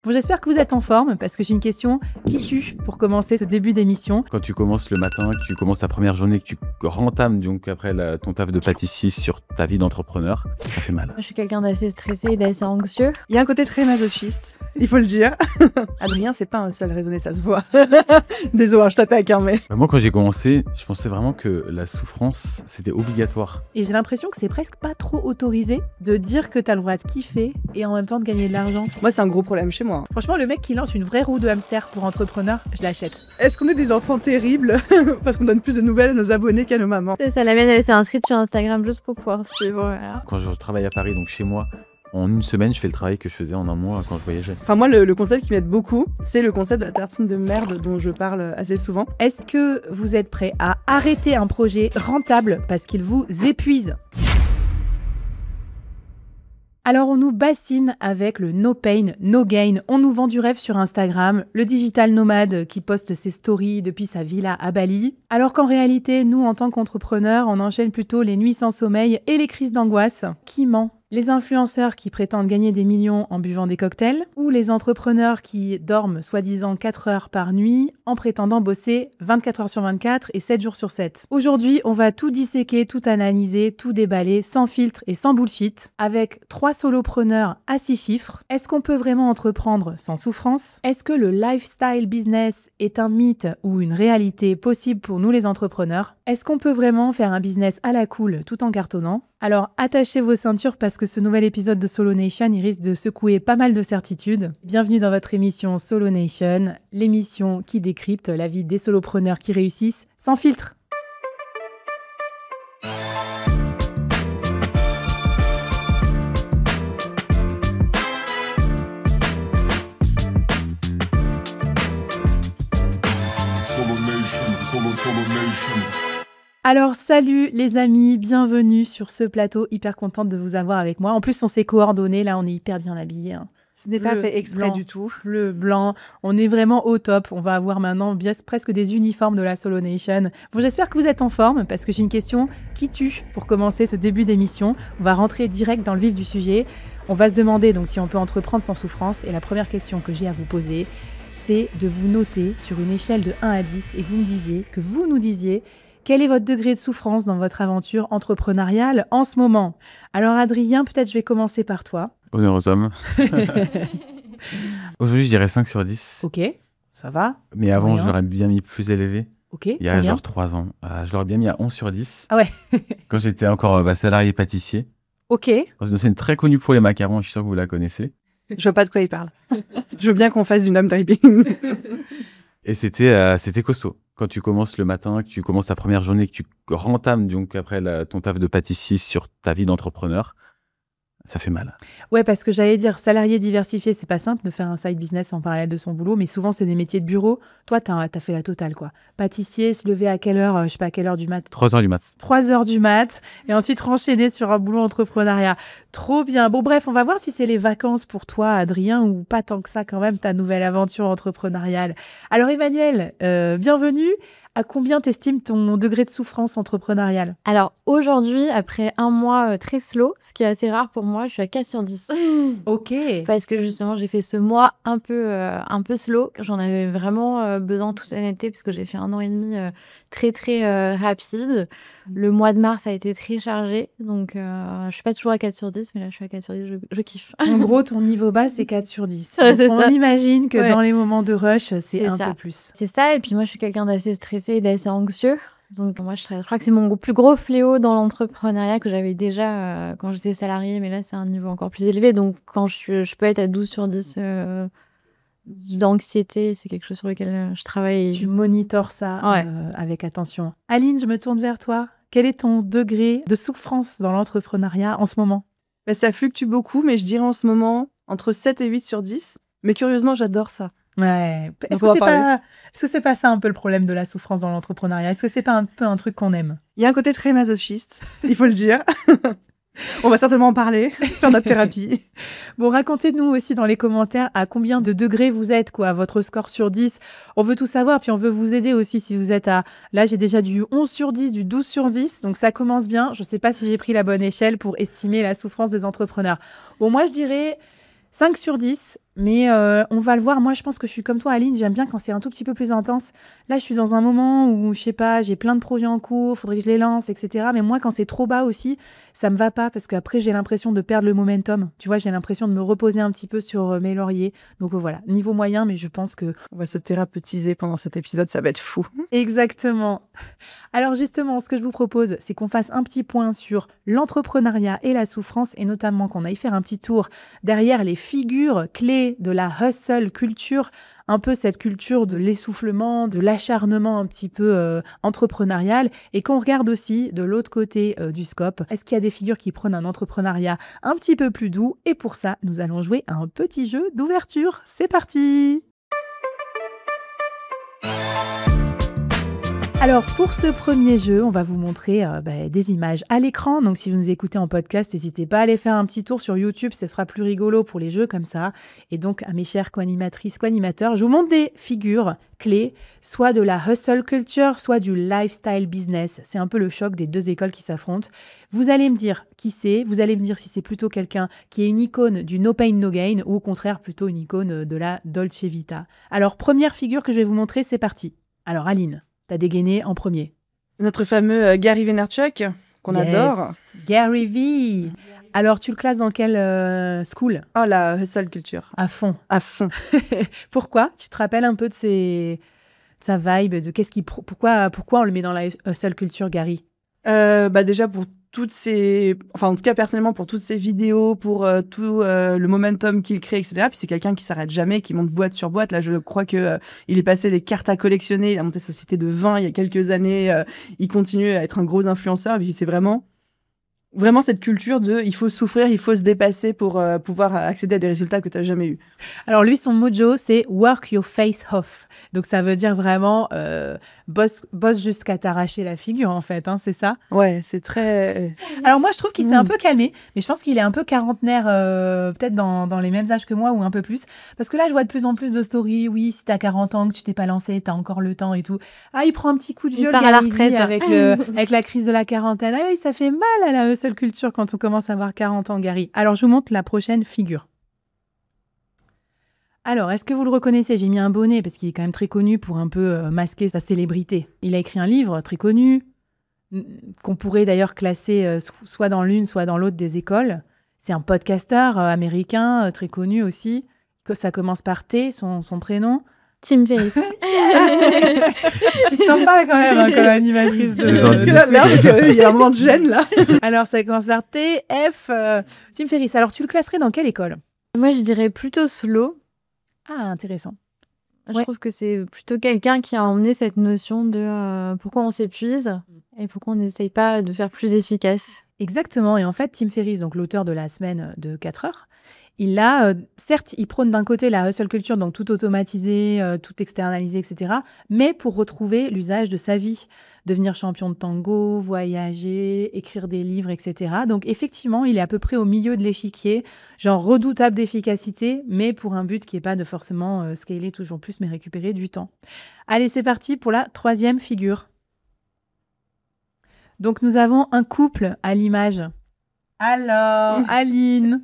Bon, j'espère que vous êtes en forme parce que j'ai une question qui tue pour commencer ce début d'émission. Quand tu commences le matin, que tu commences ta première journée, que tu rentames donc après ton taf de pâtissier sur ta vie d'entrepreneur, ça fait mal. Je suis quelqu'un d'assez stressé et d'assez anxieux. Il y a un côté très masochiste, il faut le dire. Adrien, c'est pas un seul raisonné, ça se voit. Désolé, je t'attaque, hein, mais... Moi, quand j'ai commencé, je pensais vraiment que la souffrance, c'était obligatoire. Et j'ai l'impression que c'est presque pas trop autorisé de dire que t'as le droit de kiffer et en même temps de gagner de l'argent. Moi, c'est un gros problème chez moi. Franchement, le mec qui lance une vraie roue de hamster pour entrepreneurs, je l'achète. Est-ce qu'on est des enfants terribles parce qu'on donne plus de nouvelles à nos abonnés qu'à nos mamans? C'est ça, la mienne, elle s'est inscrite sur Instagram juste pour pouvoir suivre. Voilà. Quand je travaille à Paris, donc chez moi, en une semaine, je fais le travail que je faisais en un mois quand je voyageais. Enfin, moi, le concept qui m'aide beaucoup, c'est le concept de la tartine de merde dont je parle assez souvent. Est-ce que vous êtes prêt à arrêter un projet rentable parce qu'il vous épuise ? Alors on nous bassine avec le no pain, no gain, on nous vend du rêve sur Instagram, le digital nomade qui poste ses stories depuis sa villa à Bali, alors qu'en réalité, nous en tant qu'entrepreneurs, on enchaîne plutôt les nuits sans sommeil et les crises d'angoisse. Qui ment ? Les influenceurs qui prétendent gagner des millions en buvant des cocktails ou les entrepreneurs qui dorment soi-disant 4 heures par nuit en prétendant bosser 24 heures sur 24 et 7 jours sur 7. Aujourd'hui, on va tout disséquer, tout analyser, tout déballer, sans filtre et sans bullshit, avec 3 solopreneurs à 6 chiffres. Est-ce qu'on peut vraiment entreprendre sans souffrance ? Est-ce que le lifestyle business est un mythe ou une réalité possible pour nous les entrepreneurs ? Est-ce qu'on peut vraiment faire un business à la cool tout en cartonnant ? Alors attachez vos ceintures parce que ce nouvel épisode de Solo Nation, il risque de secouer pas mal de certitudes. Bienvenue dans votre émission Solo Nation, l'émission qui décrypte la vie des solopreneurs qui réussissent sans filtre. Solo Nation. Alors salut les amis, bienvenue sur ce plateau, hyper contente de vous avoir avec moi. En plus on s'est coordonnés, là on est hyper bien habillés. Hein. Ce n'est pas Bleu, fait exprès blanc, du tout. Le blanc, on est vraiment au top. On va avoir maintenant presque des uniformes de la Solo Nation. Bon, j'espère que vous êtes en forme parce que j'ai une question qui tue pour commencer ce début d'émission. On va rentrer direct dans le vif du sujet. On va se demander donc si on peut entreprendre sans souffrance. Et la première question que j'ai à vous poser, c'est de vous noter sur une échelle de 1 à 10 et que vous nous disiez quel est votre degré de souffrance dans votre aventure entrepreneuriale en ce moment. Alors Adrien, peut-être je vais commencer par toi. Honneur aux hommes. Aujourd'hui, je dirais 5 sur 10. Ok, ça va. Mais avant, Moyen. je l'aurais bien mis plus élevé. Ok, Il y a combien ? genre 3 ans. Je l'aurais bien mis à 11 sur 10. Ah ouais. Quand j'étais encore salarié pâtissier. Ok. Dans une enseigne très connue pour les macarons, je suis sûr que vous la connaissez. Je vois pas de quoi il parle. Je veux bien qu'on fasse du name driving. Et c'était costaud. Quand tu commences le matin, que tu commences ta première journée, que tu rentames donc après ton taf de pâtissier sur ta vie d'entrepreneur, ça fait mal. Ouais, parce que j'allais dire, salarié diversifié, c'est pas simple de faire un side business en parallèle de son boulot, mais souvent c'est des métiers de bureau. Toi, t'as fait la totale, quoi. Pâtissier, se lever à quelle heure ? Je sais pas à quelle heure du mat. 3 heures du mat. 3 heures du mat, et ensuite renchaîner sur un boulot entrepreneuriat. Trop bien. Bon, bref, on va voir si c'est les vacances pour toi, Adrien, ou pas tant que ça quand même, ta nouvelle aventure entrepreneuriale. Alors Emmanuel, bienvenue. À combien t'estimes ton degré de souffrance entrepreneuriale ? Alors aujourd'hui, après un mois très slow, ce qui est assez rare pour moi, je suis à 4 sur 10. Ok. Parce que justement, j'ai fait ce mois un peu slow. J'en avais vraiment besoin, toute honnêteté, parce que j'ai fait 1 an et demi très très rapide. Le mois de mars a été très chargé. Donc je suis pas toujours à 4 sur 10, mais là je suis à 4 sur 10, je kiffe. En gros, ton niveau bas, c'est 4 sur 10. Ouais, c'est on ça. imagine que Ouais. dans les moments de rush, c'est C'est un ça. peu plus. C'est ça, et puis moi je suis quelqu'un d'assez stressé et d'assez anxieux. Donc moi je crois que c'est mon plus gros fléau dans l'entrepreneuriat que j'avais déjà quand j'étais salariée, mais là c'est un niveau encore plus élevé. Donc quand je peux être à 12 sur 10 d'anxiété, c'est quelque chose sur lequel je travaille. Tu monitores ça Ouais. avec attention. Aline, je me tourne vers toi. Quel est ton degré de souffrance dans l'entrepreneuriat en ce moment ? Bah, ça fluctue beaucoup, mais je dirais en ce moment entre 7 et 8 sur 10. Mais curieusement, j'adore ça. Ouais. Est-ce on va que c'est pas ça un peu le problème de la souffrance dans l'entrepreneuriat ? Est-ce que c'est pas un peu un truc qu'on aime ? Il y a un côté très masochiste, il faut le dire. On va certainement en parler, faire notre thérapie. Bon, racontez-nous aussi dans les commentaires à combien de degrés vous êtes, quoi, votre score sur 10. On veut tout savoir, puis on veut vous aider aussi si vous êtes à... Là, j'ai déjà du 11 sur 10, du 12 sur 10, donc ça commence bien. Je ne sais pas si j'ai pris la bonne échelle pour estimer la souffrance des entrepreneurs. Bon, moi, je dirais 5 sur 10, Mais on va le voir. Moi, je pense que je suis comme toi, Aline. J'aime bien quand c'est un tout petit peu plus intense. Là, je suis dans un moment où, je sais pas, j'ai plein de projets en cours, faudrait que je les lance, etc. Mais moi, quand c'est trop bas aussi, ça me va pas parce qu'après, j'ai l'impression de perdre le momentum. Tu vois, j'ai l'impression de me reposer un petit peu sur mes lauriers. Donc voilà, niveau moyen, mais je pense que... On va se thérapeutiser pendant cet épisode, ça va être fou. Exactement. Alors justement, ce que je vous propose, c'est qu'on fasse un petit point sur l'entrepreneuriat et la souffrance, et notamment qu'on aille faire un petit tour derrière les figures clés de la hustle culture, un peu cette culture de l'essoufflement, de l'acharnement un petit peu entrepreneurial, et qu'on regarde aussi de l'autre côté du scope. Est-ce qu'il y a des figures qui prônent un entrepreneuriat un petit peu plus doux? Et pour ça, nous allons jouer à un petit jeu d'ouverture. C'est parti! Alors, pour ce premier jeu, on va vous montrer des images à l'écran. Donc, si vous nous écoutez en podcast, n'hésitez pas à aller faire un petit tour sur YouTube. Ce sera plus rigolo pour les jeux comme ça. Et donc, à mes chères co-animatrices, co-animateurs, je vous montre des figures clés, soit de la hustle culture, soit du lifestyle business. C'est un peu le choc des deux écoles qui s'affrontent. Vous allez me dire qui c'est. Vous allez me dire si c'est plutôt quelqu'un qui est une icône du no pain, no gain, ou au contraire, plutôt une icône de la Dolce Vita. Alors, première figure que je vais vous montrer, c'est parti. Alors, Aline, t'as dégainé en premier. Notre fameux Gary Vaynerchuk, qu'on adore. Gary V. Alors, tu le classes dans quelle school? Oh, la hustle culture. À fond. À fond. Pourquoi? Tu te rappelles un peu de sa vibe, de pourquoi on le met dans la hustle culture, Gary? Déjà pour toutes ces... Enfin, en tout cas, personnellement, pour toutes ces vidéos, pour tout le momentum qu'il crée, etc. Puis c'est quelqu'un qui s'arrête jamais, qui monte boîte sur boîte. Là, je crois que il est passé des cartes à collectionner. Il a monté Société de vin il y a quelques années. Il continue à être un gros influenceur. Et puis c'est vraiment cette culture de il faut souffrir, il faut se dépasser pour pouvoir accéder à des résultats que tu n'as jamais eus. Alors lui, son mojo, c'est « work your face off ». Donc ça veut dire vraiment bosse jusqu'à t'arracher la figure, en fait, hein, c'est ça? Ouais, c'est très... Alors moi, je trouve qu'il s'est un peu calmé, mais je pense qu'il est un peu quarantenaire, peut-être dans les mêmes âges que moi ou un peu plus. Parce que là, je vois de plus en plus de stories. Oui, si t'as 40 ans, que tu t'es pas lancé, t'as encore le temps et tout. Ah, il prend un petit coup de viol, part à la retraite avec la crise de la quarantaine. Ah oui, ça fait mal à la hustle culture quand on commence à avoir 40 ans, Gary. Alors, je vous montre la prochaine figure. Alors, est-ce que vous le reconnaissez? J'ai mis un bonnet parce qu'il est quand même très connu pour un peu masquer sa célébrité. Il a écrit un livre très connu, qu'on pourrait d'ailleurs classer soit dans l'une, soit dans l'autre des écoles. C'est un podcasteur américain très connu aussi. Ça commence par T, son prénom. Tim Ferriss. Je suis sympa quand même comme animatrice de... Il y a un moment de gêne là. Alors, ça commence par T, F, Tim Ferriss. Alors, tu le classerais dans quelle école? Moi, je dirais plutôt slow. Ah, intéressant. Je trouve que c'est plutôt quelqu'un qui a emmené cette notion de pourquoi on s'épuise et pourquoi on n'essaye pas de faire plus efficace. Exactement. Et en fait, Tim Ferriss, donc l'auteur de la semaine de 4 heures, certes, il prône d'un côté la hustle culture, donc tout automatisé, tout externalisé, etc., mais pour retrouver l'usage de sa vie, devenir champion de tango, voyager, écrire des livres, etc. Donc effectivement, il est à peu près au milieu de l'échiquier, genre redoutable d'efficacité, mais pour un but qui n'est pas de forcément scaler toujours plus, mais récupérer du temps. Allez, c'est parti pour la troisième figure. Donc nous avons un couple à l'image. Alors, Aline...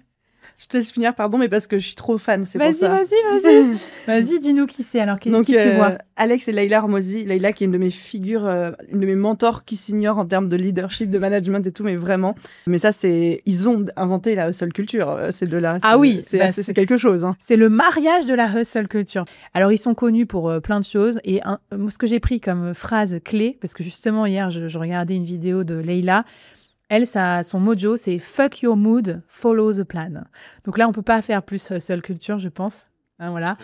Je te laisse finir, pardon, mais parce que je suis trop fan, c'est pour ça. Vas-y. Vas-y, dis-nous qui c'est, alors qui tu vois? Alex et Leïla Hormozi. Leïla qui est une de mes figures, une de mes mentors qui s'ignore en termes de leadership, de management et tout, mais vraiment. Mais ça, ils ont inventé la hustle culture, ces deux-là. Ah oui, c'est quelque chose. Hein. C'est le mariage de la hustle culture. Alors, ils sont connus pour plein de choses. Et ce que j'ai pris comme phrase clé, parce que justement, hier, je regardais une vidéo de Leïla. Elle, son mojo, c'est « fuck your mood, follow the plan ». Donc là, on ne peut pas faire plus hustle culture, je pense. Hein, voilà.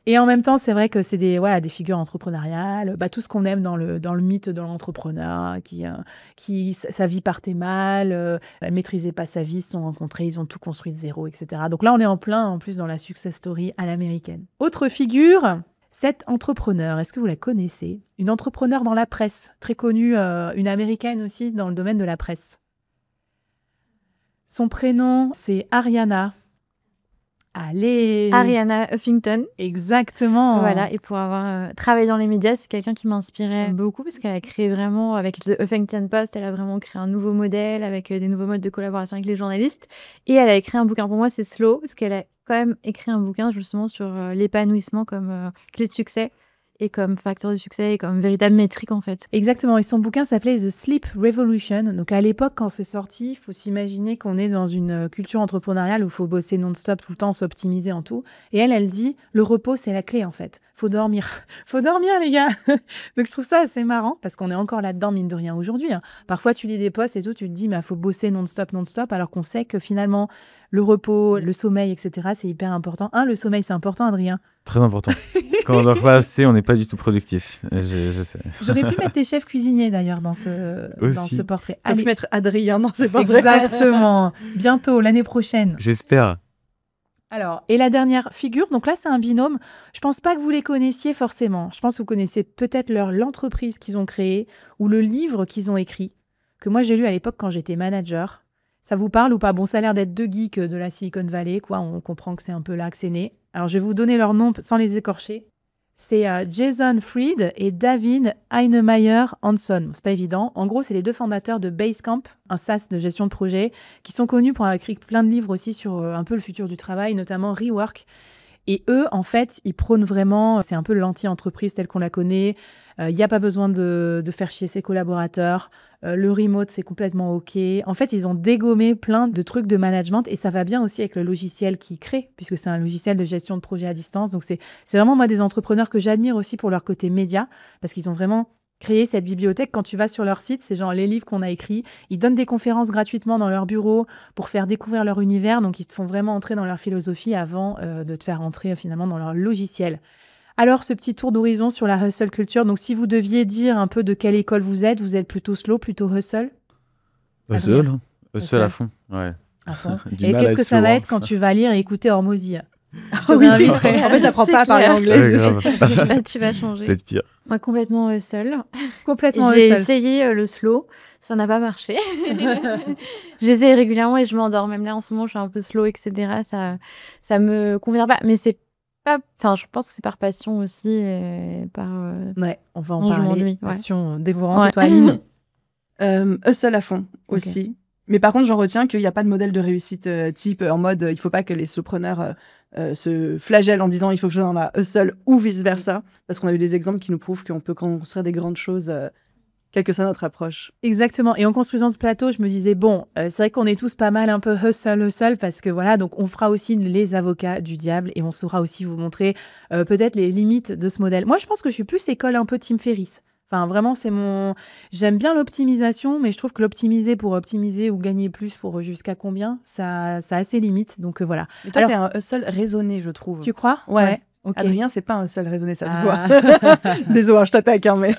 Et en même temps, c'est vrai que c'est des figures entrepreneuriales, tout ce qu'on aime dans le mythe de l'entrepreneur, qui sa vie partait mal, elle ne maîtrisait pas sa vie, ils se sont rencontrés, ils ont tout construit de zéro, etc. Donc là, on est en plus dans la success story à l'américaine. Autre figure, cette entrepreneur, est-ce que vous la connaissez? Une entrepreneur dans la presse, très connue, une américaine aussi dans le domaine de la presse. Son prénom, c'est Arianna. Allez! Arianna Huffington. Exactement. Voilà, et pour avoir travaillé dans les médias, c'est quelqu'un qui m'inspirait beaucoup parce qu'elle a créé vraiment, avec The Huffington Post, elle a vraiment créé un nouveau modèle avec des nouveaux modes de collaboration avec les journalistes. Et elle a écrit un bouquin pour moi, c'est Slow, parce qu'elle a quand même écrit un bouquin justement sur l'épanouissement comme clé de succès et comme facteur de succès et comme véritable métrique en fait. Exactement, et son bouquin s'appelait The Sleep Revolution. Donc à l'époque, quand c'est sorti, il faut s'imaginer qu'on est dans une culture entrepreneuriale où il faut bosser non-stop tout le temps, s'optimiser en tout. Et elle dit, le repos, c'est la clé en fait. Faut dormir. Faut dormir, les gars. Donc je trouve ça assez marrant, parce qu'on est encore là-dedans, mine de rien, aujourd'hui. Parfois, tu lis des posts et tout, tu te dis, mais il faut bosser non-stop, alors qu'on sait que finalement, le repos, le sommeil, etc., c'est hyper important. Le sommeil, c'est important, Adrien. Très important. Quand on dort pas assez, on n'est pas du tout productif. Je sais. J'aurais pu mettre tes chefs cuisiniers d'ailleurs dans ce portrait. On peut mettre Adrien dans ce portrait. Exactement. Bientôt, l'année prochaine. J'espère. Alors, et la dernière figure, donc là, c'est un binôme. Je pense pas que vous les connaissiez forcément. Je pense que vous connaissez peut-être l'entreprise qu'ils ont créée ou le livre qu'ils ont écrit, que moi j'ai lu à l'époque quand j'étais manager. Ça vous parle ou pas? Bon, ça a l'air d'être deux geeks de la Silicon Valley, quoi. On comprend que c'est un peu là que c'est né. Alors, je vais vous donner leur nom sans les écorcher. C'est Jason Fried et David Heinemeier Hansson. C'est pas évident. En gros, c'est les deux fondateurs de Basecamp, un SaaS de gestion de projet, qui sont connus pour avoir écrit plein de livres aussi sur un peu le futur du travail, notamment Rework. Et eux, en fait, ils prônent vraiment, c'est un peu l'anti-entreprise telle qu'on la connaît. Il n'y a pas besoin de faire chier ses collaborateurs. Le remote, c'est complètement OK. En fait, ils ont dégommé plein de trucs de management et ça va bien aussi avec le logiciel qu'ils créent, puisque c'est un logiciel de gestion de projet à distance. Donc, c'est vraiment, moi, des entrepreneurs que j'admire aussi pour leur côté média, parce qu'ils ont vraiment créé cette bibliothèque. Quand tu vas sur leur site, c'est genre les livres qu'on a écrits. Ils donnent des conférences gratuitement dans leur bureau pour faire découvrir leur univers. Donc, ils te font vraiment entrer dans leur philosophie avant de te faire entrer finalement dans leur logiciel. Alors, ce petit tour d'horizon sur la hustle culture. Donc, si vous deviez dire un peu de quelle école vous êtes plutôt slow, plutôt hustle? Hustle, hustle à fond. Ouais. À fond. Et qu'est-ce que ça va être quand tu vas lire et écouter Hormozy? Je te réinviterai. En fait, n'apprends pas à parler anglais. Ouais, Tu vas changer. c'est pire. Moi, complètement hustle. Complètement J'ai hustle. essayé le slow, ça n'a pas marché. J'essaie régulièrement et je m'endors. Même là, en ce moment, je suis un peu slow, etc. Ça me convient pas. Mais c'est pas. Enfin, je pense que c'est par passion aussi et par. Ouais, on va en Non, je parler. m'ennuie, ouais. Passion dévorante. Ouais. Et toi, Aline? Hustle à fond aussi. Mais par contre, j'en retiens qu'il n'y a pas de modèle de réussite type en mode il faut pas que les solopreneurs se flagellent en disant il faut que je sois dans la hustle ou vice-versa. Parce qu'on a eu des exemples qui nous prouvent qu'on peut construire des grandes choses, quelle que soit notre approche. Exactement. Et en construisant ce plateau, je me disais, bon, c'est vrai qu'on est tous pas mal un peu hustle, parce que voilà, donc on fera aussi les avocats du diable et on saura aussi vous montrer peut-être les limites de ce modèle. Moi, je pense que je suis plus école un peu Tim Ferriss. Enfin, vraiment, j'aime bien l'optimisation, mais je trouve que l'optimiser pour optimiser ou gagner plus pour jusqu'à combien, ça a ses limites. Donc voilà. Mais toi, Alors, t'es un hustle raisonné, je trouve. tu crois? Ouais. Ok. Adrien, c'est pas un hustle raisonné, ça se Ah. voit. Désolé, je t'attaque, hein, mais...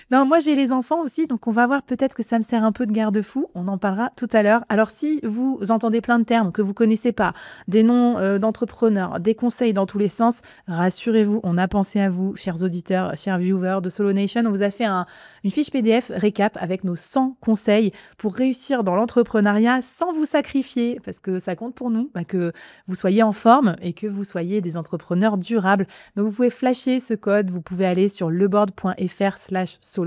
Non, moi j'ai les enfants aussi, donc on va voir, peut-être que ça me sert un peu de garde-fou. On en parlera tout à l'heure. Alors si vous entendez plein de termes que vous connaissez pas, des noms d'entrepreneurs, des conseils dans tous les sens, rassurez-vous, on a pensé à vous, chers auditeurs, chers viewers de Solo Nation. On vous a fait une fiche PDF récap avec nos 100 conseils pour réussir dans l'entrepreneuriat sans vous sacrifier, parce que ça compte pour nous, que vous soyez en forme et que vous soyez des entrepreneurs durables. Donc vous pouvez flasher ce code, vous pouvez aller sur leboard.fr/solonation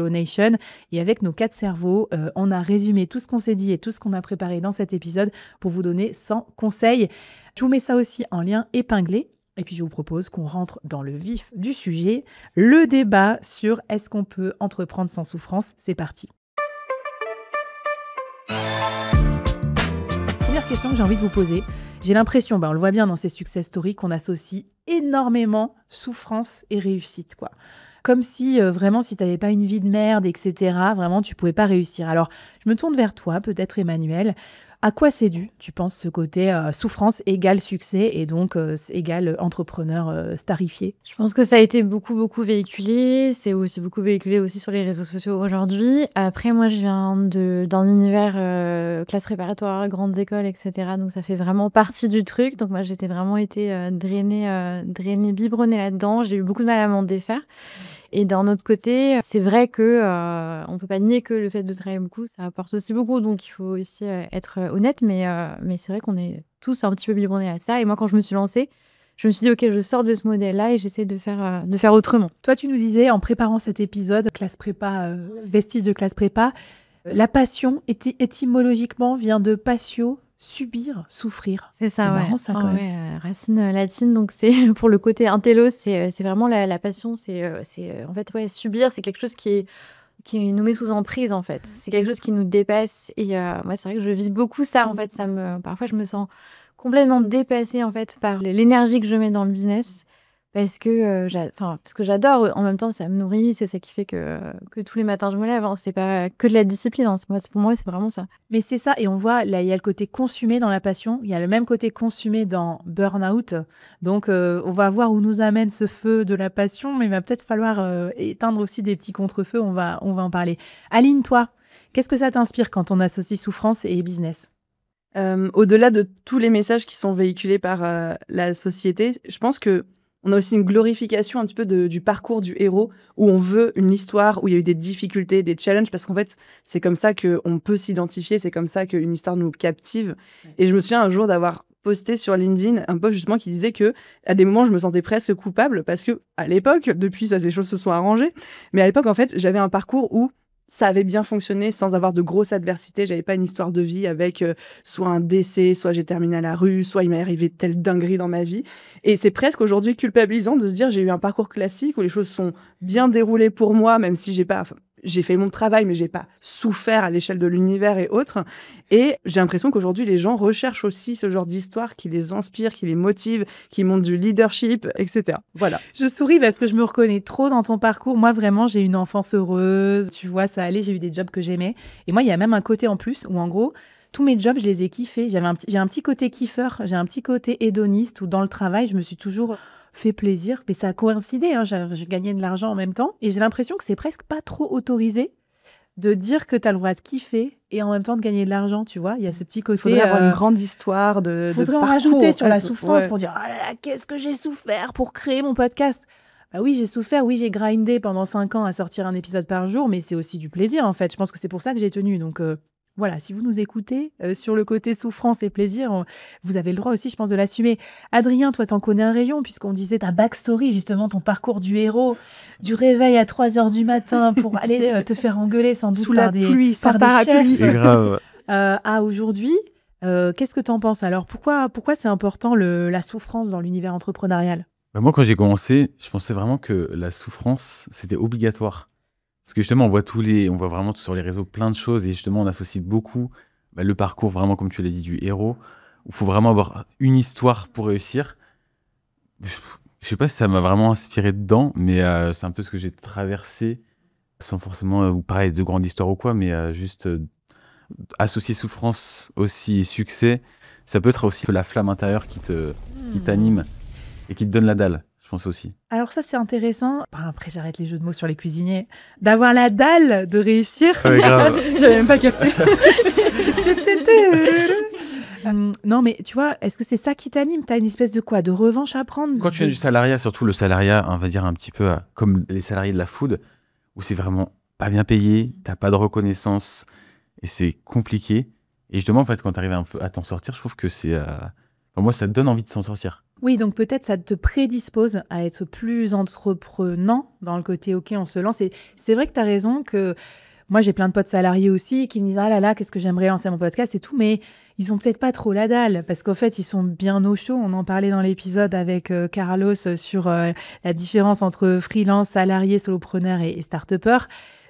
et avec nos 4 cerveaux, on a résumé tout ce qu'on s'est dit et tout ce qu'on a préparé dans cet épisode pour vous donner 100 conseils. Je vous mets ça aussi en lien épinglé. Et puis, je vous propose qu'on rentre dans le vif du sujet, le débat sur est-ce qu'on peut entreprendre sans souffrance. C'est parti. Première question que j'ai envie de vous poser. J'ai l'impression, on le voit bien dans ces success stories, qu'on associe énormément souffrance et réussite, quoi. Comme si, vraiment, si tu n'avais pas une vie de merde, etc., vraiment, tu ne pouvais pas réussir. Alors, je me tourne vers toi, peut-être Emmanuel. À quoi c'est dû, tu penses, ce côté souffrance égale succès et donc égale entrepreneur starifié? Je pense que ça a été beaucoup véhiculé. C'est aussi beaucoup véhiculé aussi sur les réseaux sociaux aujourd'hui. Après, moi, je viens d'un univers classe préparatoire, grandes écoles, etc. Donc, ça fait vraiment partie du truc. Donc, moi, j'étais vraiment été drainée, biberonnée là-dedans. J'ai eu beaucoup de mal à m'en défaire. Et d'un autre côté, c'est vrai que on peut pas nier que le fait de travailler beaucoup, ça apporte aussi beaucoup. Donc, il faut aussi être honnête. Mais c'est vrai qu'on est tous un petit peu biberonnés à ça. Et moi, quand je me suis lancée, je me suis dit, OK, je sors de ce modèle-là et j'essaie de faire autrement. Toi, tu nous disais, en préparant cet épisode, classe prépa, vestige de classe prépa, la passion, étymologiquement, vient de patio subir, souffrir. C'est ça, C'est marrant, ça, quand même. Ouais, racine latine, donc c'est pour le côté intello, c'est vraiment la passion, c'est en fait, ouais, subir, c'est quelque chose qui nous met sous emprise, en fait. C'est quelque chose qui nous dépasse. Et moi, c'est vrai que je vis beaucoup ça, en fait. Parfois, je me sens complètement dépassée, en fait, par l'énergie que je mets dans le business. Parce que j'adore. En même temps, ça me nourrit. C'est ça qui fait que tous les matins, je me lève. C'est pas que de la discipline. Pour moi, c'est vraiment ça. Mais c'est ça, et on voit, là, il y a le côté consumé dans la passion, il y a le même côté consumé dans Burnout. Donc, on va voir où nous amène ce feu de la passion, mais il va peut-être falloir éteindre aussi des petits contre-feux, on va en parler. Aline, toi, qu'est-ce que ça t'inspire quand on associe souffrance et business ? Au-delà de tous les messages qui sont véhiculés par la société, je pense que on a aussi une glorification un petit peu du parcours du héros, où on veut une histoire où il y a eu des difficultés, des challenges, parce qu'en fait, c'est comme ça qu'on peut s'identifier, c'est comme ça qu'une histoire nous captive. Ouais. Et je me souviens un jour d'avoir posté sur LinkedIn un post justement qui disait que à des moments, je me sentais presque coupable, parce que à l'époque, depuis ça, ces choses se sont arrangées, mais à l'époque, en fait, j'avais un parcours où ça avait bien fonctionné sans avoir de grosses adversités. J'avais pas une histoire de vie avec soit un décès, soit j'ai terminé à la rue, soit il m'est arrivé telle dinguerie dans ma vie. Et c'est presque aujourd'hui culpabilisant de se dire j'ai eu un parcours classique où les choses sont bien déroulées pour moi, même si j'ai fait mon travail, mais j'ai pas souffert à l'échelle de l'univers et autres. Et j'ai l'impression qu'aujourd'hui, les gens recherchent aussi ce genre d'histoire qui les inspire, qui les motive, qui montre du leadership, etc. Voilà. Je souris parce que je me reconnais trop dans ton parcours. Moi, vraiment, j'ai une enfance heureuse. Tu vois, ça allait, j'ai eu des jobs que j'aimais. Et moi, il y a même un côté en plus où, en gros, tous mes jobs, je les ai kiffés. J'ai un petit côté kiffeur, j'ai un petit côté hédoniste où dans le travail, je me suis toujours fait plaisir, mais ça a coïncidé, hein, j'ai gagné de l'argent en même temps, et j'ai l'impression que c'est presque pas trop autorisé de dire que tu as le droit de kiffer et en même temps de gagner de l'argent, tu vois. Il y a ce petit côté... Faudrait avoir une grande histoire de faudrait parcours, en rajouter sur la souffrance, ouais. Pour dire « Oh là là, qu'est-ce que j'ai souffert pour créer mon podcast ?» Bah oui, j'ai souffert, oui, j'ai grindé pendant 5 ans à sortir un épisode par jour, mais c'est aussi du plaisir, en fait. Je pense que c'est pour ça que j'ai tenu, donc... Voilà, si vous nous écoutez sur le côté souffrance et plaisir, vous avez le droit aussi, je pense, de l'assumer. Adrien, toi, t'en connais un rayon, puisqu'on disait ta backstory, justement, ton parcours du héros, du réveil à 3h du matin pour aller te faire engueuler sans doute sous la pluie, sans parapluie. C'est grave. À aujourd'hui, qu'est-ce que t'en penses alors ? Pourquoi c'est important la souffrance dans l'univers entrepreneurial ? Moi, quand j'ai commencé, je pensais vraiment que la souffrance, c'était obligatoire. Parce que justement, on voit vraiment sur les réseaux plein de choses et justement, on associe beaucoup le parcours, vraiment, comme tu l'as dit, du héros, où il faut vraiment avoir une histoire pour réussir. Je sais pas si ça m'a vraiment inspiré dedans, mais c'est un peu ce que j'ai traversé, sans forcément vous parler de grande histoire ou quoi, mais juste associer souffrance aussi et succès, ça peut être aussi la flamme intérieure qui t'anime et qui te donne la dalle. Je pense aussi. Alors ça, c'est intéressant. Après, j'arrête les jeux de mots sur les cuisiniers. D'avoir la dalle de réussir. Ouais, grave. J'avais même pas capté. Non, mais tu vois, est-ce que c'est ça qui t'anime ? T'as une espèce de quoi ? De revanche à prendre ? Quand tu viens du salariat, surtout le salariat, on va dire un petit peu comme les salariés de la food, où c'est vraiment pas bien payé, t'as pas de reconnaissance et c'est compliqué. Et justement, en fait, quand t'arrives un peu à t'en sortir, je trouve que c'est... Pour moi, ça te donne envie de s'en sortir. Oui, donc peut-être ça te prédispose à être plus entreprenant dans le côté « ok, on se lance ». Et c'est vrai que tu as raison que moi, j'ai plein de potes salariés aussi qui me disent « ah là là, qu'est-ce que j'aimerais lancer mon podcast et tout », mais ils ont peut-être pas trop la dalle parce qu'en fait, ils sont bien au chaud. On en parlait dans l'épisode avec Carlos sur la différence entre freelance, salarié, solopreneur et start-upper.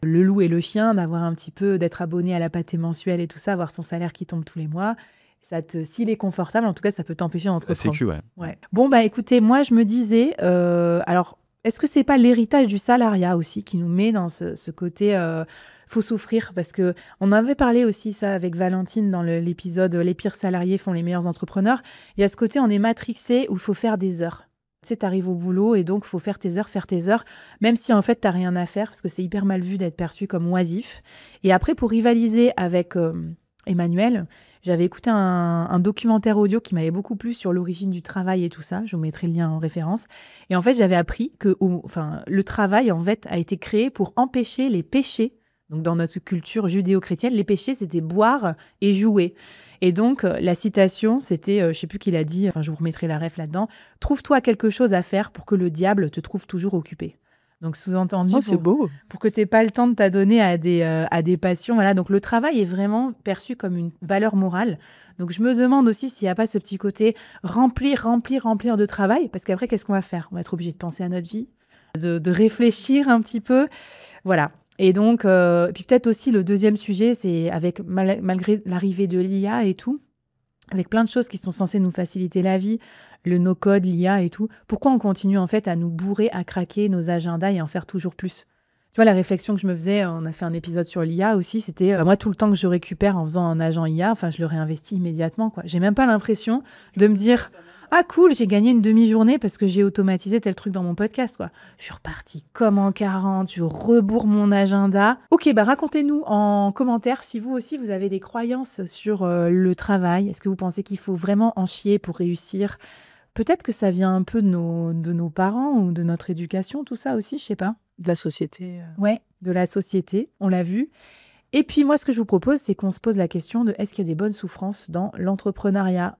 Le loup et le chien, d'être abonné à la pâtée mensuelle et tout ça, avoir son salaire qui tombe tous les mois. S'il est confortable, en tout cas, ça peut t'empêcher d'entreprendre. C'est ouais. Bon, écoutez, moi, je me disais, alors, est-ce que c'est pas l'héritage du salariat aussi qui nous met dans ce côté faut souffrir ? Parce que on avait parlé aussi ça avec Valentine dans l'épisode Les pires salariés font les meilleurs entrepreneurs. Il y a ce côté, on est matrixé où il faut faire des heures. Tu sais, t'arrives au boulot et donc il faut faire tes heures, même si en fait, t'as rien à faire parce que c'est hyper mal vu d'être perçu comme oisif. Et après, pour rivaliser avec Emmanuel, j'avais écouté un documentaire audio qui m'avait beaucoup plu sur l'origine du travail et tout ça. Je vous mettrai le lien en référence. Et en fait, j'avais appris que le travail, en fait, a été créé pour empêcher les péchés. Donc, dans notre culture judéo-chrétienne, les péchés, c'était boire et jouer. Et donc, la citation, c'était, je ne sais plus qui l'a dit, je vous remettrai la ref là-dedans, « Trouve-toi quelque chose à faire pour que le diable te trouve toujours occupé ». Donc, sous-entendu, c'est beau. pour que tu n'aies pas le temps de t'adonner à des passions. Voilà. Donc, le travail est vraiment perçu comme une valeur morale. Donc, je me demande aussi s'il n'y a pas ce petit côté remplir de travail. Parce qu'après, qu'est-ce qu'on va faire? On va être obligé de penser à notre vie, de réfléchir un petit peu. Voilà. Et donc, puis peut-être aussi le deuxième sujet, c'est malgré l'arrivée de l'IA et tout, avec plein de choses qui sont censées nous faciliter la vie, le no-code, l'IA et tout, pourquoi on continue en fait à nous bourrer, à craquer nos agendas et en faire toujours plus? Tu vois, la réflexion que je me faisais, on a fait un épisode sur l'IA aussi, c'était moi, tout le temps que je récupère en faisant un agent IA, enfin, je le réinvestis immédiatement, quoi. J'ai même pas l'impression de me dire « Ah cool, j'ai gagné une demi-journée parce que j'ai automatisé tel truc dans mon podcast, quoi. » Je suis repartie comme en 40, je rebourre mon agenda. Ok, racontez-nous en commentaire si vous aussi, vous avez des croyances sur le travail. Est-ce que vous pensez qu'il faut vraiment en chier pour réussir? Peut-être que ça vient un peu de nos parents ou de notre éducation, tout ça aussi, je sais pas. De la société. Ouais, de la société, on l'a vu. Et puis moi, ce que je vous propose, c'est qu'on se pose la question de est-ce qu'il y a des bonnes souffrances dans l'entrepreneuriat?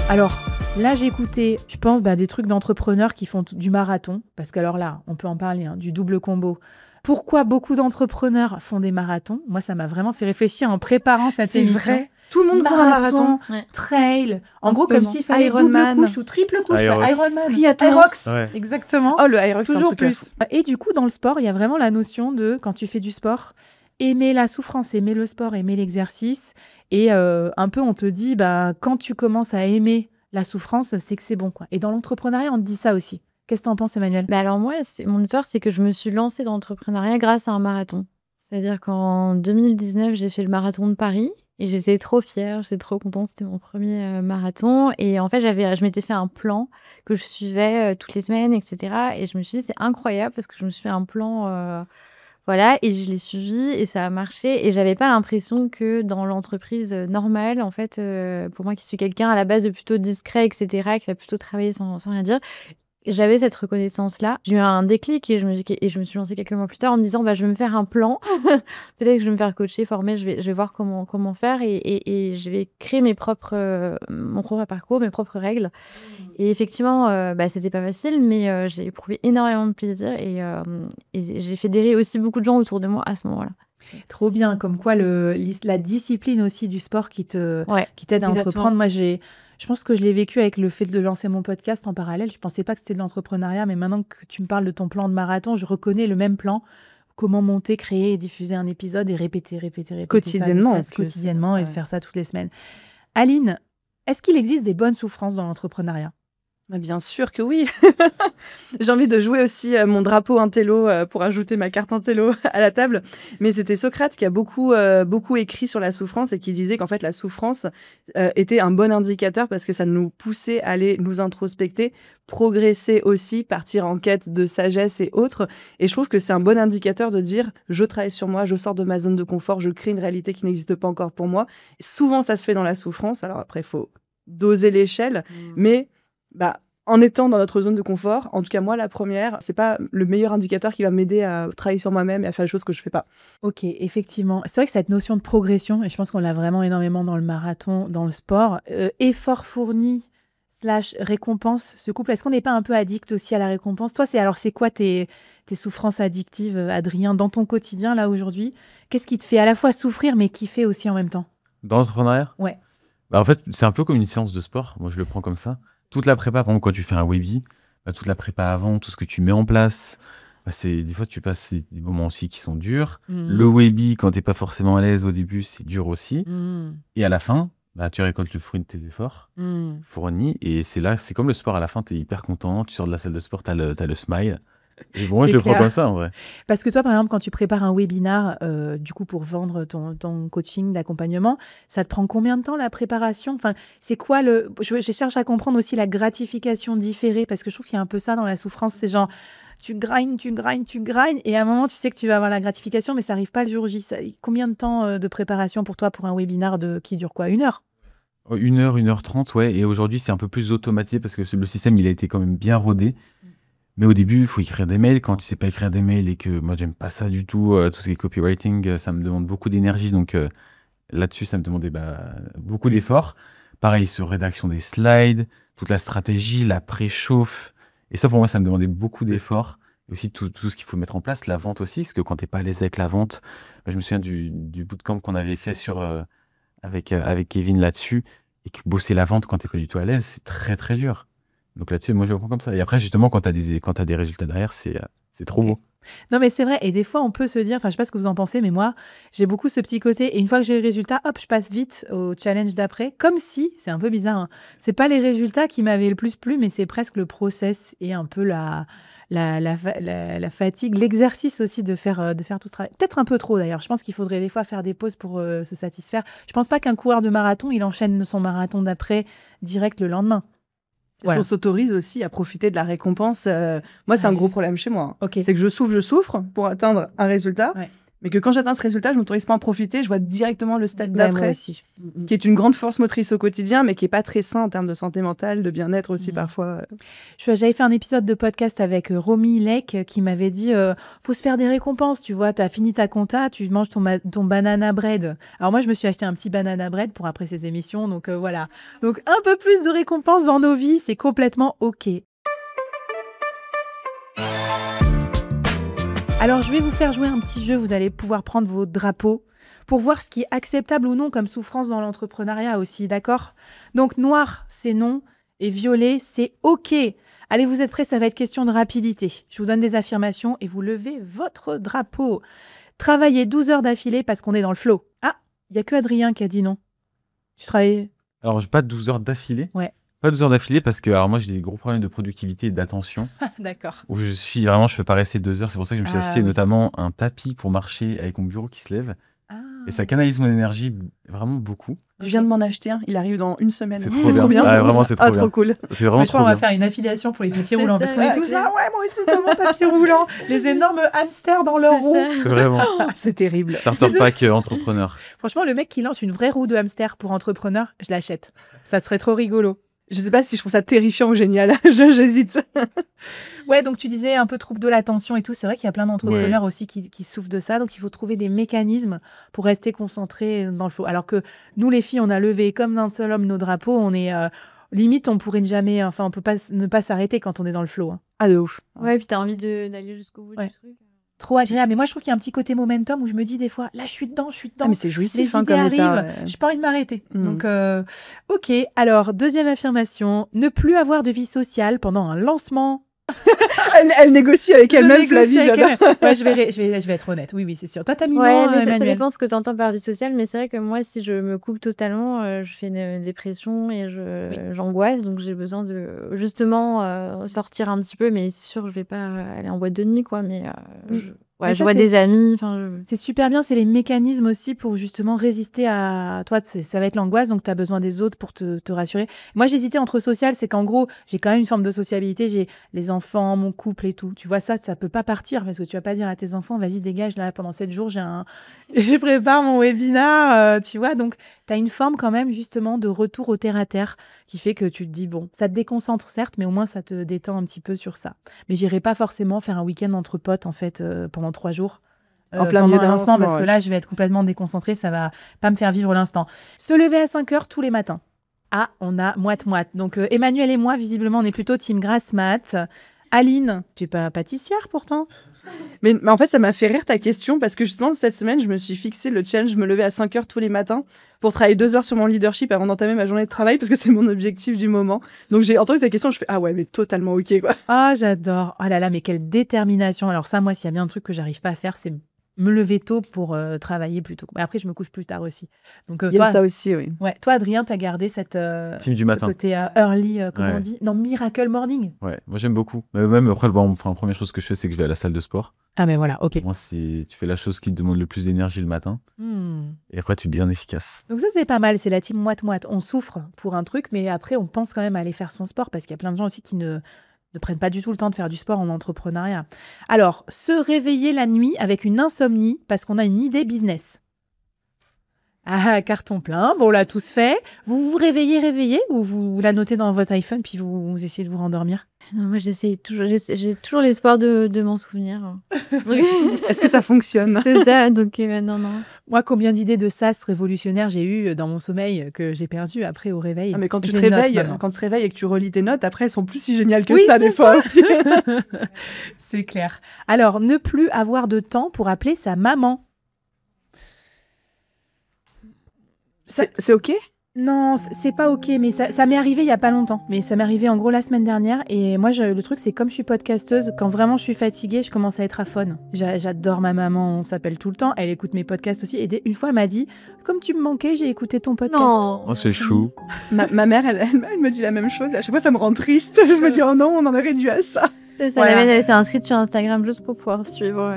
Alors, là, j'ai écouté, je pense, des trucs d'entrepreneurs qui font du marathon. Parce qu'alors là, on peut en parler, du double combo. Pourquoi beaucoup d'entrepreneurs font des marathons? Moi, ça m'a vraiment fait réfléchir en préparant cette émission. C'est vrai. Tout le monde court un marathon. Ouais. Trail. En gros, comme s'il fallait Ironman. double couche ou triple couche. Aerox. Ironman. Aerox. Ouais. Exactement. Oh, le Aerox, c'est un Toujours truc à plus. Et du coup, dans le sport, il y a vraiment la notion de, quand tu fais du sport, aimer la souffrance, aimer le sport, aimer l'exercice. Et un peu, on te dit, quand tu commences à aimer la souffrance, c'est que c'est bon, quoi. Et dans l'entrepreneuriat, on te dit ça aussi. Qu'est-ce que t'en penses, Emmanuel? Alors moi, mon histoire, c'est que je me suis lancée dans l'entrepreneuriat grâce à un marathon. C'est-à-dire qu'en 2019, j'ai fait le marathon de Paris et j'étais trop fière, j'étais trop contente, c'était mon premier marathon. Et en fait, je m'étais fait un plan que je suivais toutes les semaines, etc. Et je me suis dit, c'est incroyable parce que je me suis fait un plan, voilà, et je l'ai suivi et ça a marché. Et j'avais pas l'impression que dans l'entreprise normale, en fait, pour moi qui suis quelqu'un à la base de plutôt discret, etc., qui va plutôt travailler sans rien dire, j'avais cette reconnaissance-là. J'ai eu un déclic et je me suis lancée quelques mois plus tard en me disant je vais me faire un plan. Peut-être que je vais me faire coacher, former, je vais voir comment faire et je vais créer mon propre parcours, mes propres règles. Et effectivement, c'était pas facile, mais j'ai éprouvé énormément de plaisir et j'ai fédéré aussi beaucoup de gens autour de moi à ce moment-là. Trop bien, comme quoi la discipline aussi du sport qui t'aide à exactement. entreprendre. Moi, je pense que je l'ai vécu avec le fait de lancer mon podcast en parallèle. Je pensais pas que c'était de l'entrepreneuriat, mais maintenant que tu me parles de ton plan de marathon, je reconnais le même plan. Comment monter, créer et diffuser un épisode et répéter quotidiennement, quotidiennement et faire ça toutes les semaines. Aline, est-ce qu'il existe des bonnes souffrances dans l'entrepreneuriat? Bien sûr que oui. J'ai envie de jouer aussi mon drapeau intello pour ajouter ma carte intello à la table. Mais c'était Socrate qui a beaucoup écrit sur la souffrance et qui disait qu'en fait la souffrance était un bon indicateur parce que ça nous poussait à aller nous introspecter, progresser aussi, partir en quête de sagesse et autres. Et je trouve que c'est un bon indicateur de dire je travaille sur moi, je sors de ma zone de confort, je crée une réalité qui n'existe pas encore pour moi. Et souvent ça se fait dans la souffrance. Alors après il faut doser l'échelle, mais en étant dans notre zone de confort, en tout cas moi la première, c'est pas le meilleur indicateur qui va m'aider à travailler sur moi-même et à faire des choses que je fais pas. Ok, effectivement. C'est vrai que cette notion de progression, et je pense qu'on l'a vraiment énormément dans le marathon, dans le sport, effort fourni / récompense, ce couple, est-ce qu'on n'est pas un peu addict aussi à la récompense? Toi, c'est quoi tes souffrances addictives, Adrien, dans ton quotidien là aujourd'hui? Qu'est-ce qui te fait à la fois souffrir mais kiffer aussi en même temps? Dans l'entrepreneuriat? Ouais. En fait, c'est un peu comme une séance de sport. Moi, je le prends comme ça. Toute la prépa, par exemple, quand tu fais un webi, toute la prépa avant, tout ce que tu mets en place, des fois, tu passes des moments aussi qui sont durs. Le webi, quand tu n'es pas forcément à l'aise au début, c'est dur aussi. Et à la fin, tu récoltes le fruit de tes efforts fournis. Et c'est comme le sport. À la fin, tu es hyper content. Tu sors de la salle de sport, tu as le smile. Et moi, je le prends comme ça, en vrai. Parce que toi, par exemple, quand tu prépares un webinar, du coup, pour vendre ton coaching d'accompagnement, ça te prend combien de temps, la préparation? Enfin, c'est quoi je cherche à comprendre aussi la gratification différée, parce que je trouve qu'il y a un peu ça dans la souffrance. C'est genre, tu grindes, et à un moment, tu sais que tu vas avoir la gratification, mais ça n'arrive pas le jour J. Combien de temps de préparation pour toi, pour un webinar qui dure quoi? 1 heure? 1 heure, 1h30, ouais. Et aujourd'hui, c'est un peu plus automatisé, parce que le système, il a été quand même bien rodé. Mais au début, il faut écrire des mails. Quand tu sais pas écrire des mails et que moi, j'aime pas ça du tout, tout ce qui est copywriting, ça me demande beaucoup d'énergie. Donc là-dessus, ça me demandait beaucoup d'efforts. Pareil sur rédaction des slides, toute la stratégie, la préchauffe. Et ça, pour moi, ça me demandait beaucoup d'efforts. Et aussi tout ce qu'il faut mettre en place, la vente aussi, parce que quand t'es pas à l'aise avec la vente, je me souviens du bootcamp qu'on avait fait avec Kevin là-dessus, et que bosser la vente quand t'es pas du tout à l'aise, c'est très très dur. Donc là-dessus, moi je le prends comme ça. Et après, justement, quand t'as des résultats derrière, c'est trop beau. Non, mais c'est vrai. Et des fois, on peut se dire, enfin, je sais pas ce que vous en pensez, mais moi, j'ai beaucoup ce petit côté. Et une fois que j'ai les résultats, hop, je passe vite au challenge d'après. Comme si, c'est un peu bizarre, hein, c'est pas les résultats qui m'avaient le plus plu, mais c'est presque le process et un peu la fatigue, l'exercice aussi de faire tout ce travail. Peut-être un peu trop d'ailleurs. Je pense qu'il faudrait des fois faire des pauses pour se satisfaire. Je pense pas qu'un coureur de marathon, il enchaîne son marathon d'après direct le lendemain. Voilà. On s'autorise aussi à profiter de la récompense. Moi, c'est un gros problème chez moi. Okay. C'est que je souffre pour atteindre un résultat. Ouais. Mais que quand j'atteins ce résultat, je ne m'autorise pas à en profiter. Je vois directement le stade d'après, qui est une grande force motrice au quotidien, mais qui n'est pas très sain en termes de santé mentale, de bien-être aussi parfois. J'avais fait un épisode de podcast avec Romy Lek qui m'avait dit faut se faire des récompenses, tu vois, tu as fini ta compta, tu manges ton banana bread. Alors moi, je me suis acheté un petit banana bread pour après ces émissions, donc voilà. Donc un peu plus de récompenses dans nos vies, c'est complètement OK. Alors, je vais vous faire jouer un petit jeu. Vous allez pouvoir prendre vos drapeaux pour voir ce qui est acceptable ou non comme souffrance dans l'entrepreneuriat aussi, d'accord ? Donc, noir, c'est non, et violet, c'est OK. Allez, vous êtes prêts ? Ça va être question de rapidité. Je vous donne des affirmations et vous levez votre drapeau. Travailler 12 heures d'affilée parce qu'on est dans le flow. Ah, il n'y a que Adrien qui a dit non. Tu travailles... Alors, pas 12 heures d'affilée. Ouais. Pas 12 heures d'affilée parce que alors moi j'ai des gros problèmes de productivité et d'attention. D'accord. Où je peux pas rester 2 heures. C'est pour ça que je me suis acheté notamment un tapis pour marcher avec mon bureau qui se lève. Et ça canalise mon énergie vraiment beaucoup. Je viens de m'en acheter un. Il arrive dans une semaine. C'est trop bien. Ouais, vraiment, c'est trop bien. Trop cool. C'est vraiment trop bien. On va faire une affiliation pour les tapis roulants parce qu'on est tous là. Ouais, moi aussi, j'ai mon tapis roulant. Les énormes hamsters dans leur roue. Vraiment. C'est terrible. Starter pack entrepreneur. Franchement, le mec qui lance une vraie roue de hamster pour entrepreneur, je l'achète. Ça serait trop rigolo. Je sais pas si je trouve ça terrifiant ou génial. J'hésite. Ouais, donc tu disais un peu trouble de l'attention et tout. C'est vrai qu'il y a plein d'entrepreneurs aussi qui souffrent de ça. Donc il faut trouver des mécanismes pour rester concentré dans le flow. Alors que nous, les filles, on a levé comme d'un seul homme nos drapeaux. On est limite, on pourrait jamais. Enfin, on peut pas ne pas s'arrêter quand on est dans le flow. Hein. Ah, de ouf. Ouais, et puis t'as envie d'aller jusqu'au bout du truc. Trop agréable. Mais moi, je trouve qu'il y a un petit côté momentum où je me dis des fois, là, je suis dedans. Ah, mais c'est jouissif. Les idées arrivent. Je n'ai pas envie de m'arrêter. Donc, OK. Alors, deuxième affirmation. Ne plus avoir de vie sociale pendant un lancement. elle négocie avec elle-même, Flavie. Ouais, je vais être honnête. Oui, c'est sûr. Toi, t'as mis non, mais ça dépend ce que tu entends par vie sociale. Mais c'est vrai que moi, si je me coupe totalement, je fais une dépression et j'angoisse. Donc, j'ai besoin de justement sortir un petit peu. Mais c'est sûr, je vais pas aller en boîte de nuit, quoi. Mais je vois des amis. C'est super bien. C'est les mécanismes aussi pour justement résister à toi. Ça va être l'angoisse. Donc, tu as besoin des autres pour te rassurer. Moi, j'hésitais entre social. C'est qu'en gros, j'ai quand même une forme de sociabilité. J'ai les enfants, mon couple et tout. Tu vois, ça peut pas partir parce que tu vas pas dire à tes enfants, vas-y, dégage, là, pendant 7 jours, je prépare mon webinar, tu vois. Donc, tu as une forme quand même, justement, de retour au terre-à-terre qui fait que tu te dis, bon, ça te déconcentre, certes, mais au moins, ça te détend un petit peu sur ça. Mais j'irai pas forcément faire un week-end entre potes, en fait, pendant 3 jours. En plein milieu d'un lancement, parce que là, je vais être complètement déconcentrée, ça va pas me faire vivre l'instant. Se lever à 5 heures tous les matins. Ah, on a moite-moite. Donc, Emmanuel et moi, visiblement, on est plutôt team grasse mat. Aline, tu n'es pas pâtissière pourtant. Mais en fait, ça m'a fait rire ta question parce que justement, cette semaine, je me suis fixé le challenge, je me levais à 5 heures tous les matins pour travailler 2 heures sur mon leadership avant d'entamer ma journée de travail parce que c'est mon objectif du moment. Donc, j'ai entendu ta question, je fais ah ouais, mais totalement OK, quoi. Ah, j'adore. Oh là là, mais quelle détermination. Alors ça, moi, s'il y a bien un truc que j'arrive pas à faire, c'est me lever tôt pour travailler plus tôt. Mais après, je me couche plus tard aussi. Donc, il y a ça aussi, oui. Ouais. Toi, Adrien, tu as gardé cette team du matin. Ce côté early, comment on dit ? Non, miracle morning. Ouais, moi j'aime beaucoup. Même après, la première chose que je fais, c'est que je vais à la salle de sport. Ah, mais voilà, OK. Moi, tu fais la chose qui te demande le plus d'énergie le matin. Et après, tu es bien efficace. Donc ça, c'est pas mal. C'est la team moite-moite. On souffre pour un truc, mais après, on pense quand même à aller faire son sport parce qu'il y a plein de gens aussi qui ne prennent pas du tout le temps de faire du sport en entrepreneuriat. Alors, se réveiller la nuit avec une insomnie parce qu'on a une idée business. Ah, carton plein. Bon, on l'a tous fait. Vous vous réveillez ou vous la notez dans votre iPhone puis vous essayez de vous rendormir? Non, moi, j'ai toujours l'espoir de m'en souvenir. Est-ce que ça fonctionne? C'est ça, donc non. Moi, combien d'idées de sas révolutionnaires j'ai eu dans mon sommeil que j'ai perdu après au réveil. Ah, mais quand tu Je te les note réveilles, maintenant. et que tu relis tes notes, après elles sont plus si géniales que Oui, ça c'est des fois aussi. C'est clair. Alors, ne plus avoir de temps pour appeler sa maman. C'est ok? Non, c'est pas ok, mais ça m'est arrivé il y a pas longtemps. Mais ça m'est arrivé en gros la semaine dernière. Et moi, le truc, c'est comme je suis podcasteuse, quand vraiment je suis fatiguée, je commence à être aphone. J'adore ma maman, on s'appelle tout le temps. Elle écoute mes podcasts aussi. Et une fois, elle m'a dit, comme tu me manquais, j'ai écouté ton podcast. Non. Oh, c'est chou. Ma mère, elle me dit la même chose. Et à chaque fois, ça me rend triste. Je me dis, oh non, on en est réduit à ça. Ça, Voilà. la mienne, elle s'est inscrite sur Instagram juste pour pouvoir suivre.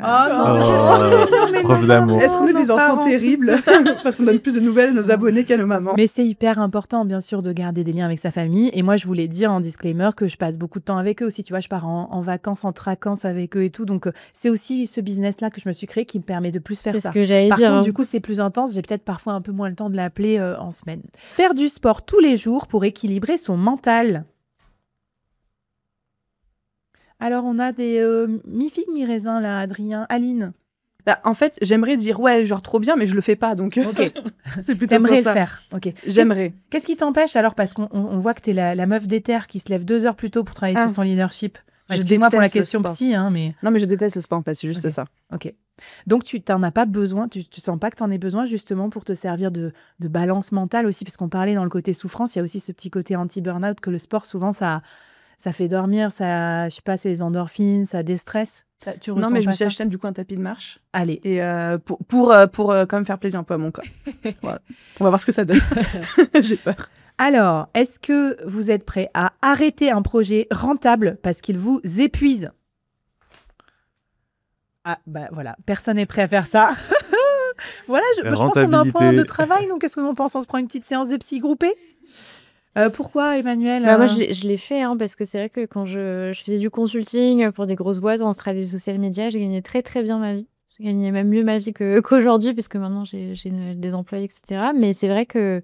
Preuve d'amour. Est-ce qu'on est nos des enfants parents. terribles? Parce qu'on donne plus de nouvelles à nos abonnés qu'à nos mamans. Mais c'est hyper important, bien sûr, de garder des liens avec sa famille. Et moi, je voulais dire en disclaimer que je passe beaucoup de temps avec eux aussi. Tu vois, je pars en vacances, en tracances avec eux et tout. Donc, c'est aussi ce business-là que je me suis créé qui me permet de plus faire C'est ça. ce que j'allais Par dire. contre, du coup, c'est plus intense. J'ai peut-être parfois un peu moins le temps de l'appeler en semaine. Faire du sport tous les jours pour équilibrer son mental. Alors, on a des mi-figue, mi-raisin, là, Adrien. Aline, Bah, en fait, j'aimerais dire, ouais, genre trop bien, mais je le fais pas. Donc, ok, c'est plutôt t'aimerais pour le ça. faire. Ok. J'aimerais. Qu'est-ce qui t'empêche alors? Parce qu'on voit que t'es la meuf d'éther qui se lève 2 heures plus tôt pour travailler Ah. sur son leadership. Je Excuse-moi pour la déteste le question sport. psy, hein, mais Non, mais je déteste le sport, en fait. C'est juste Ok. ça. ok. Donc tu t'en as pas besoin, tu sens pas que t'en aies besoin justement pour te servir de balance mentale aussi, parce qu'on parlait dans le côté souffrance, il y a aussi ce petit côté anti-burnout que le sport souvent ça fait dormir, ça, je sais pas, c'est les endorphines, ça déstresse. Tu Non, ressens mais je pas me suis ça? acheté du coup un tapis de marche. Allez. Et pour quand même faire plaisir un peu à mon corps. Voilà. On va voir ce que ça donne. J'ai peur. Alors, est-ce que vous êtes prêt à arrêter un projet rentable parce qu'il vous épuise? Ah, bah voilà, personne n'est prêt à faire ça. Voilà, je pense qu'on a un point Rentabilité. de travail, donc qu'est-ce qu'on pense? On se prend une petite séance de psy groupée? Pourquoi, Emmanuel? Bah, moi, je l'ai fait, hein, parce que c'est vrai que quand je faisais du consulting pour des grosses boîtes en stratégie social média, j'ai gagné très très bien ma vie. J'ai gagné même mieux ma vie qu'aujourd'hui, parce que maintenant j'ai des employés, etc. Mais c'est vrai que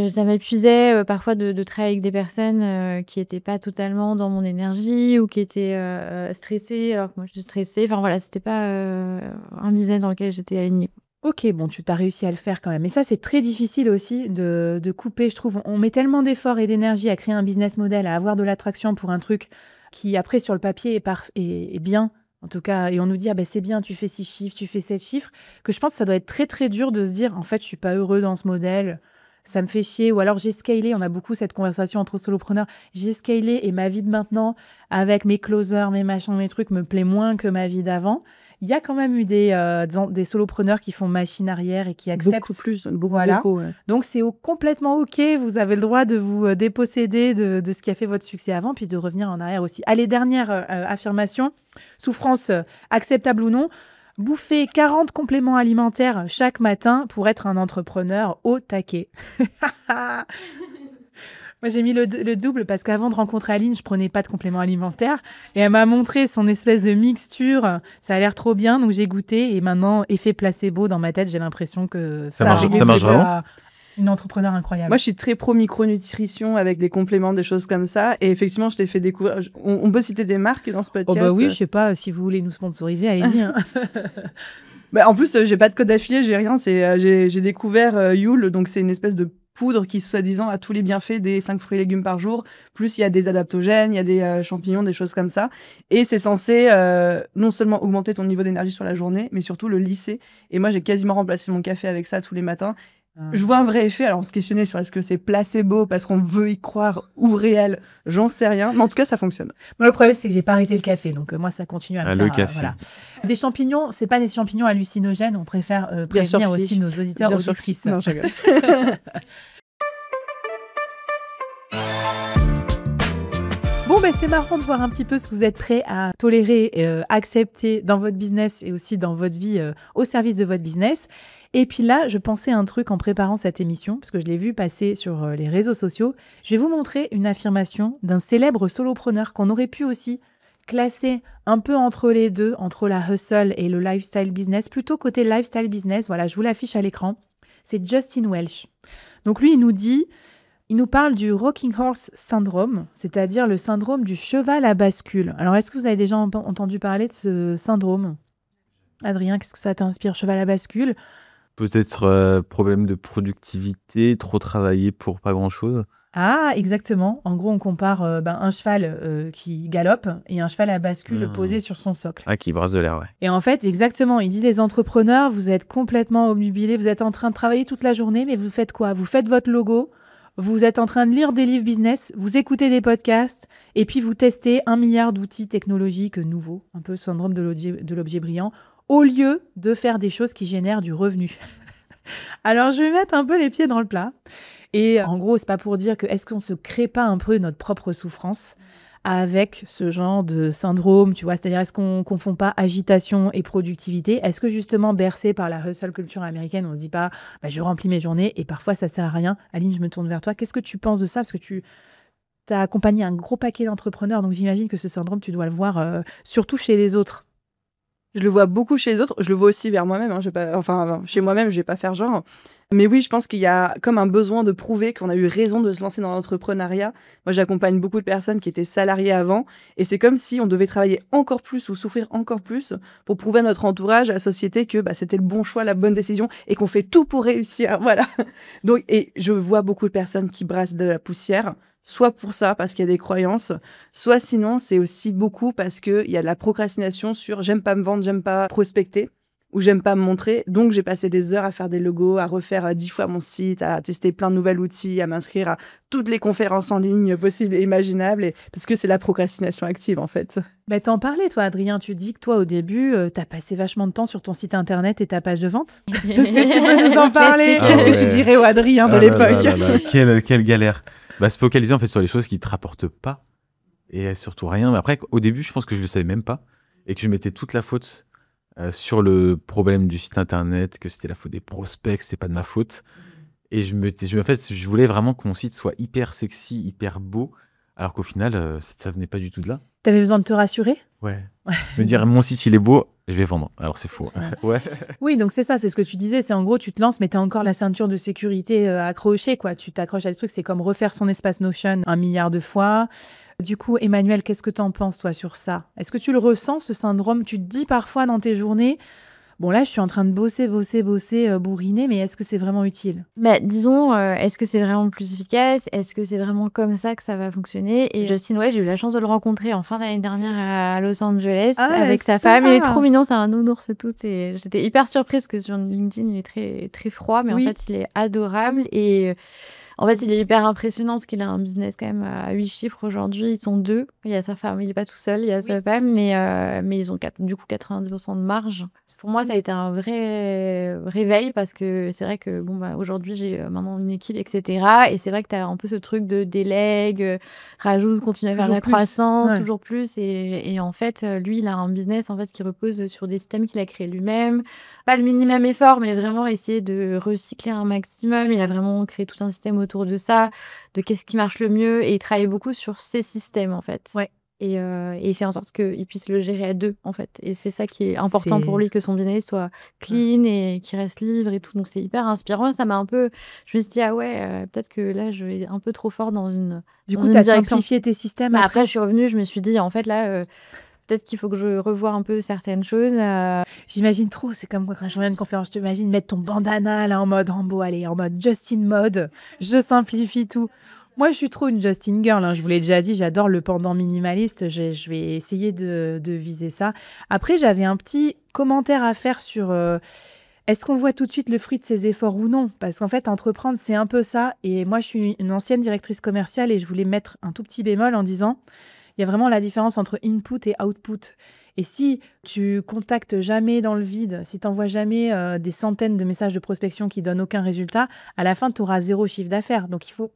ça m'épuisait parfois de travailler avec des personnes qui n'étaient pas totalement dans mon énergie ou qui étaient stressées alors que moi je suis stressée. Enfin voilà, c'était pas un business dans lequel j'étais alignée. Ok, bon, tu t'as réussi à le faire quand même. Mais ça, c'est très difficile aussi de couper, je trouve. On met tellement d'efforts et d'énergie à créer un business model, à avoir de l'attraction pour un truc qui, après, sur le papier, est bien. En tout cas, et on nous dit, ah ben c'est bien, tu fais 6 chiffres, tu fais 7 chiffres, que je pense que ça doit être très, très dur de se dire, en fait, je suis pas heureux dans ce modèle, ça me fait chier. Ou alors, j'ai scalé, on a beaucoup cette conversation entre solopreneurs, j'ai scalé et ma vie de maintenant, avec mes closers, mes machins, mes trucs, me plaît moins que ma vie d'avant. Il y a quand même eu des solopreneurs qui font machine arrière et qui acceptent. Beaucoup plus. Beaucoup, Voilà. beaucoup, ouais. Donc, c'est complètement OK. Vous avez le droit de vous déposséder de ce qui a fait votre succès avant, puis de revenir en arrière aussi. Allez, dernière affirmation. Souffrance acceptable ou non. Bouffer 40 compléments alimentaires chaque matin pour être un entrepreneur au taquet. Moi, j'ai mis le double parce qu'avant de rencontrer Aline, je prenais pas de compléments alimentaires. Et elle m'a montré son espèce de mixture. Ça a l'air trop bien, donc j'ai goûté. Et maintenant, effet placebo dans ma tête, j'ai l'impression que Ça marche arrive vraiment à une entrepreneur incroyable. Moi, je suis très pro micronutrition avec des compléments, des choses comme ça. Et effectivement, je t'ai fait découvrir. On peut citer des marques dans ce Oh podcast. bah oui, je sais pas, si vous voulez nous sponsoriser, allez-y. Hein. Bah, en plus, j'ai pas de code affilié, j'ai rien. J'ai découvert Youle, donc c'est une espèce de poudre qui, soi-disant, a tous les bienfaits des 5 fruits et légumes par jour. Plus, il y a des adaptogènes, il y a des champignons, des choses comme ça. Et c'est censé non seulement augmenter ton niveau d'énergie sur la journée, mais surtout le lisser. Et moi, j'ai quasiment remplacé mon café avec ça tous les matins. Je vois un vrai effet. Alors, on se questionnait sur est-ce que c'est placebo parce qu'on veut y croire ou réel, j'en sais rien. Mais en tout cas, ça fonctionne. Moi, le problème, c'est que j'ai pas arrêté le café, donc moi, ça continue à me Ah, faire. le café. Voilà. Des champignons, c'est pas des champignons hallucinogènes. On préfère Bien sûr prévenir que aussi si. nos auditeurs Bien sûr que si. auditrices. Non, je rigole. Bon, ben c'est marrant de voir un petit peu ce que vous êtes prêts à tolérer, accepter dans votre business et aussi dans votre vie au service de votre business. Et puis là, je pensais à un truc en préparant cette émission, parce que je l'ai vu passer sur les réseaux sociaux. Je vais vous montrer une affirmation d'un célèbre solopreneur qu'on aurait pu aussi classée un peu entre les deux, entre la hustle et le lifestyle business, plutôt côté lifestyle business. Voilà, je vous l'affiche à l'écran. C'est Justin Welch. Donc lui, il nous parle du Rocking Horse Syndrome, c'est-à-dire le syndrome du cheval à bascule. Alors, est-ce que vous avez déjà entendu parler de ce syndrome ? Adrien, qu'est-ce que ça t'inspire, cheval à bascule ? Peut-être problème de productivité, trop travailler pour pas grand-chose. Ah, exactement. En gros, on compare un cheval qui galope et un cheval à bascule posé sur son socle. Ah, qui brasse de l'air, ouais. Et en fait, exactement, il dit les entrepreneurs, vous êtes complètement obnubilés, vous êtes en train de travailler toute la journée, mais vous faites quoi ? Vous faites votre logo, vous êtes en train de lire des livres business, vous écoutez des podcasts, et puis vous testez 1 milliard d'outils technologiques nouveaux, un peu syndrome de l'objet brillant, au lieu de faire des choses qui génèrent du revenu. Alors, je vais mettre un peu les pieds dans le plat. Et en gros, c'est pas pour dire que est-ce qu'on se crée pas un peu notre propre souffrance avec ce genre de syndrome, tu vois, c'est-à-dire est-ce qu'on confond pas agitation et productivité ? Est-ce que justement bercé par la hustle culture américaine, on se dit pas je remplis mes journées et parfois ça sert à rien. Aline, je me tourne vers toi. Qu'est-ce que tu penses de ça ? Parce que tu as accompagné un gros paquet d'entrepreneurs, donc j'imagine que ce syndrome, tu dois le voir surtout chez les autres. Je le vois beaucoup chez les autres, je le vois aussi vers moi-même, chez moi-même, je vais pas faire genre. Mais oui, je pense qu'il y a comme un besoin de prouver qu'on a eu raison de se lancer dans l'entrepreneuriat. Moi, j'accompagne beaucoup de personnes qui étaient salariées avant, et c'est comme si on devait travailler encore plus ou souffrir encore plus pour prouver à notre entourage, à la société, que c'était le bon choix, la bonne décision, et qu'on fait tout pour réussir. Voilà. Donc, et je vois beaucoup de personnes qui brassent de la poussière, soit pour ça, parce qu'il y a des croyances, soit sinon, c'est aussi beaucoup parce qu'il y a de la procrastination sur « j'aime pas me vendre, j'aime pas prospecter » ou « j'aime pas me montrer ». Donc, j'ai passé des heures à faire des logos, à refaire 10 fois mon site, à tester plein de nouveaux outils, à m'inscrire à toutes les conférences en ligne possibles et imaginables, parce que c'est la procrastination active, en fait. T'en parlais, toi, Adrien. Tu dis que toi, au début, t'as passé vachement de temps sur ton site internet et ta page de vente. Est-ce que tu peux nous en parler ? Qu'est-ce que tu dirais au Adrien de l'époque ? Quelle galère. Se focaliser en fait sur les choses qui ne te rapportent pas et surtout rien. Mais après, au début, je pense que je ne le savais même pas et que je mettais toute la faute sur le problème du site internet, que c'était la faute des prospects, que c'était pas de ma faute. Et je voulais vraiment que mon site soit hyper sexy, hyper beau, alors qu'au final, ça venait pas du tout de là. T'avais besoin de te rassurer ? Ouais. Me dire, mon site, il est beau, je vais vendre. Alors, c'est faux. Ouais. Oui, donc c'est ça, c'est ce que tu disais. C'est en gros, tu te lances, mais tu as encore la ceinture de sécurité accrochée, quoi. Tu t'accroches à des trucs, c'est comme refaire son espace Notion 1 milliard de fois. Du coup, Emmanuel, qu'est-ce que tu en penses, toi, sur ça ? Est-ce que tu le ressens, ce syndrome ? Tu te dis parfois dans tes journées, bon, là, je suis en train de bosser, bourriner, mais est-ce que c'est vraiment utile ? Disons, est-ce que c'est vraiment plus efficace ? Est-ce que c'est vraiment comme ça que ça va fonctionner ? Et Justin, j'ai eu la chance de le rencontrer en fin d'année dernière à Los Angeles avec sa femme. Il est trop mignon, c'est un nounours et tout. J'étais hyper surprise que sur LinkedIn, il est très, très froid, mais en fait, il est adorable. Et en fait, il est hyper impressionnant parce qu'il a un business quand même à 8 chiffres aujourd'hui. Ils sont 2. Il y a sa femme, il n'est pas tout seul, il y a sa femme, mais ils ont du coup 90% de marge. Pour moi, ça a été un vrai réveil parce que c'est vrai que aujourd'hui, j'ai maintenant une équipe, etc. Et c'est vrai que tu as un peu ce truc de délègue, rajoute, continue à faire la croissance, toujours plus. Et en fait, lui, il a un business en fait, qui repose sur des systèmes qu'il a créés lui-même. Pas le minimum effort, mais vraiment essayer de recycler un maximum. Il a vraiment créé tout un système autour de ça, de qu'est-ce qui marche le mieux. Et il travaille beaucoup sur ces systèmes, en fait. Ouais. Et il fait en sorte qu'il puisse le gérer à 2, en fait. Et c'est ça qui est important pour lui, que son business soit clean et qu'il reste libre et tout. Donc, c'est hyper inspirant. Ça m'a un peu... Je me suis dit, peut-être que là, je vais un peu trop fort dans une Du coup, tu as simplifié tes systèmes après, je suis revenue, je me suis dit, en fait, là... peut-être qu'il faut que je revoie un peu certaines choses. J'imagine trop, c'est comme quand je reviens d'une conférence, je t'imagine mettre ton bandana là en mode Rambo, allez, en mode Justin mode, je simplifie tout. Moi, je suis trop une Justin girl, hein. Je vous l'ai déjà dit, j'adore le pendant minimaliste, je vais essayer de viser ça. Après, j'avais un petit commentaire à faire sur est-ce qu'on voit tout de suite le fruit de ses efforts ou non ? Parce qu'en fait, entreprendre, c'est un peu ça. Et moi, je suis une ancienne directrice commerciale et je voulais mettre un tout petit bémol en disant... Il y a vraiment la différence entre input et output. Et si tu contactes jamais dans le vide, si tu n'envoies jamais des centaines de messages de prospection qui donnent aucun résultat, à la fin, tu auras 0 chiffre d'affaires. Donc, il faut...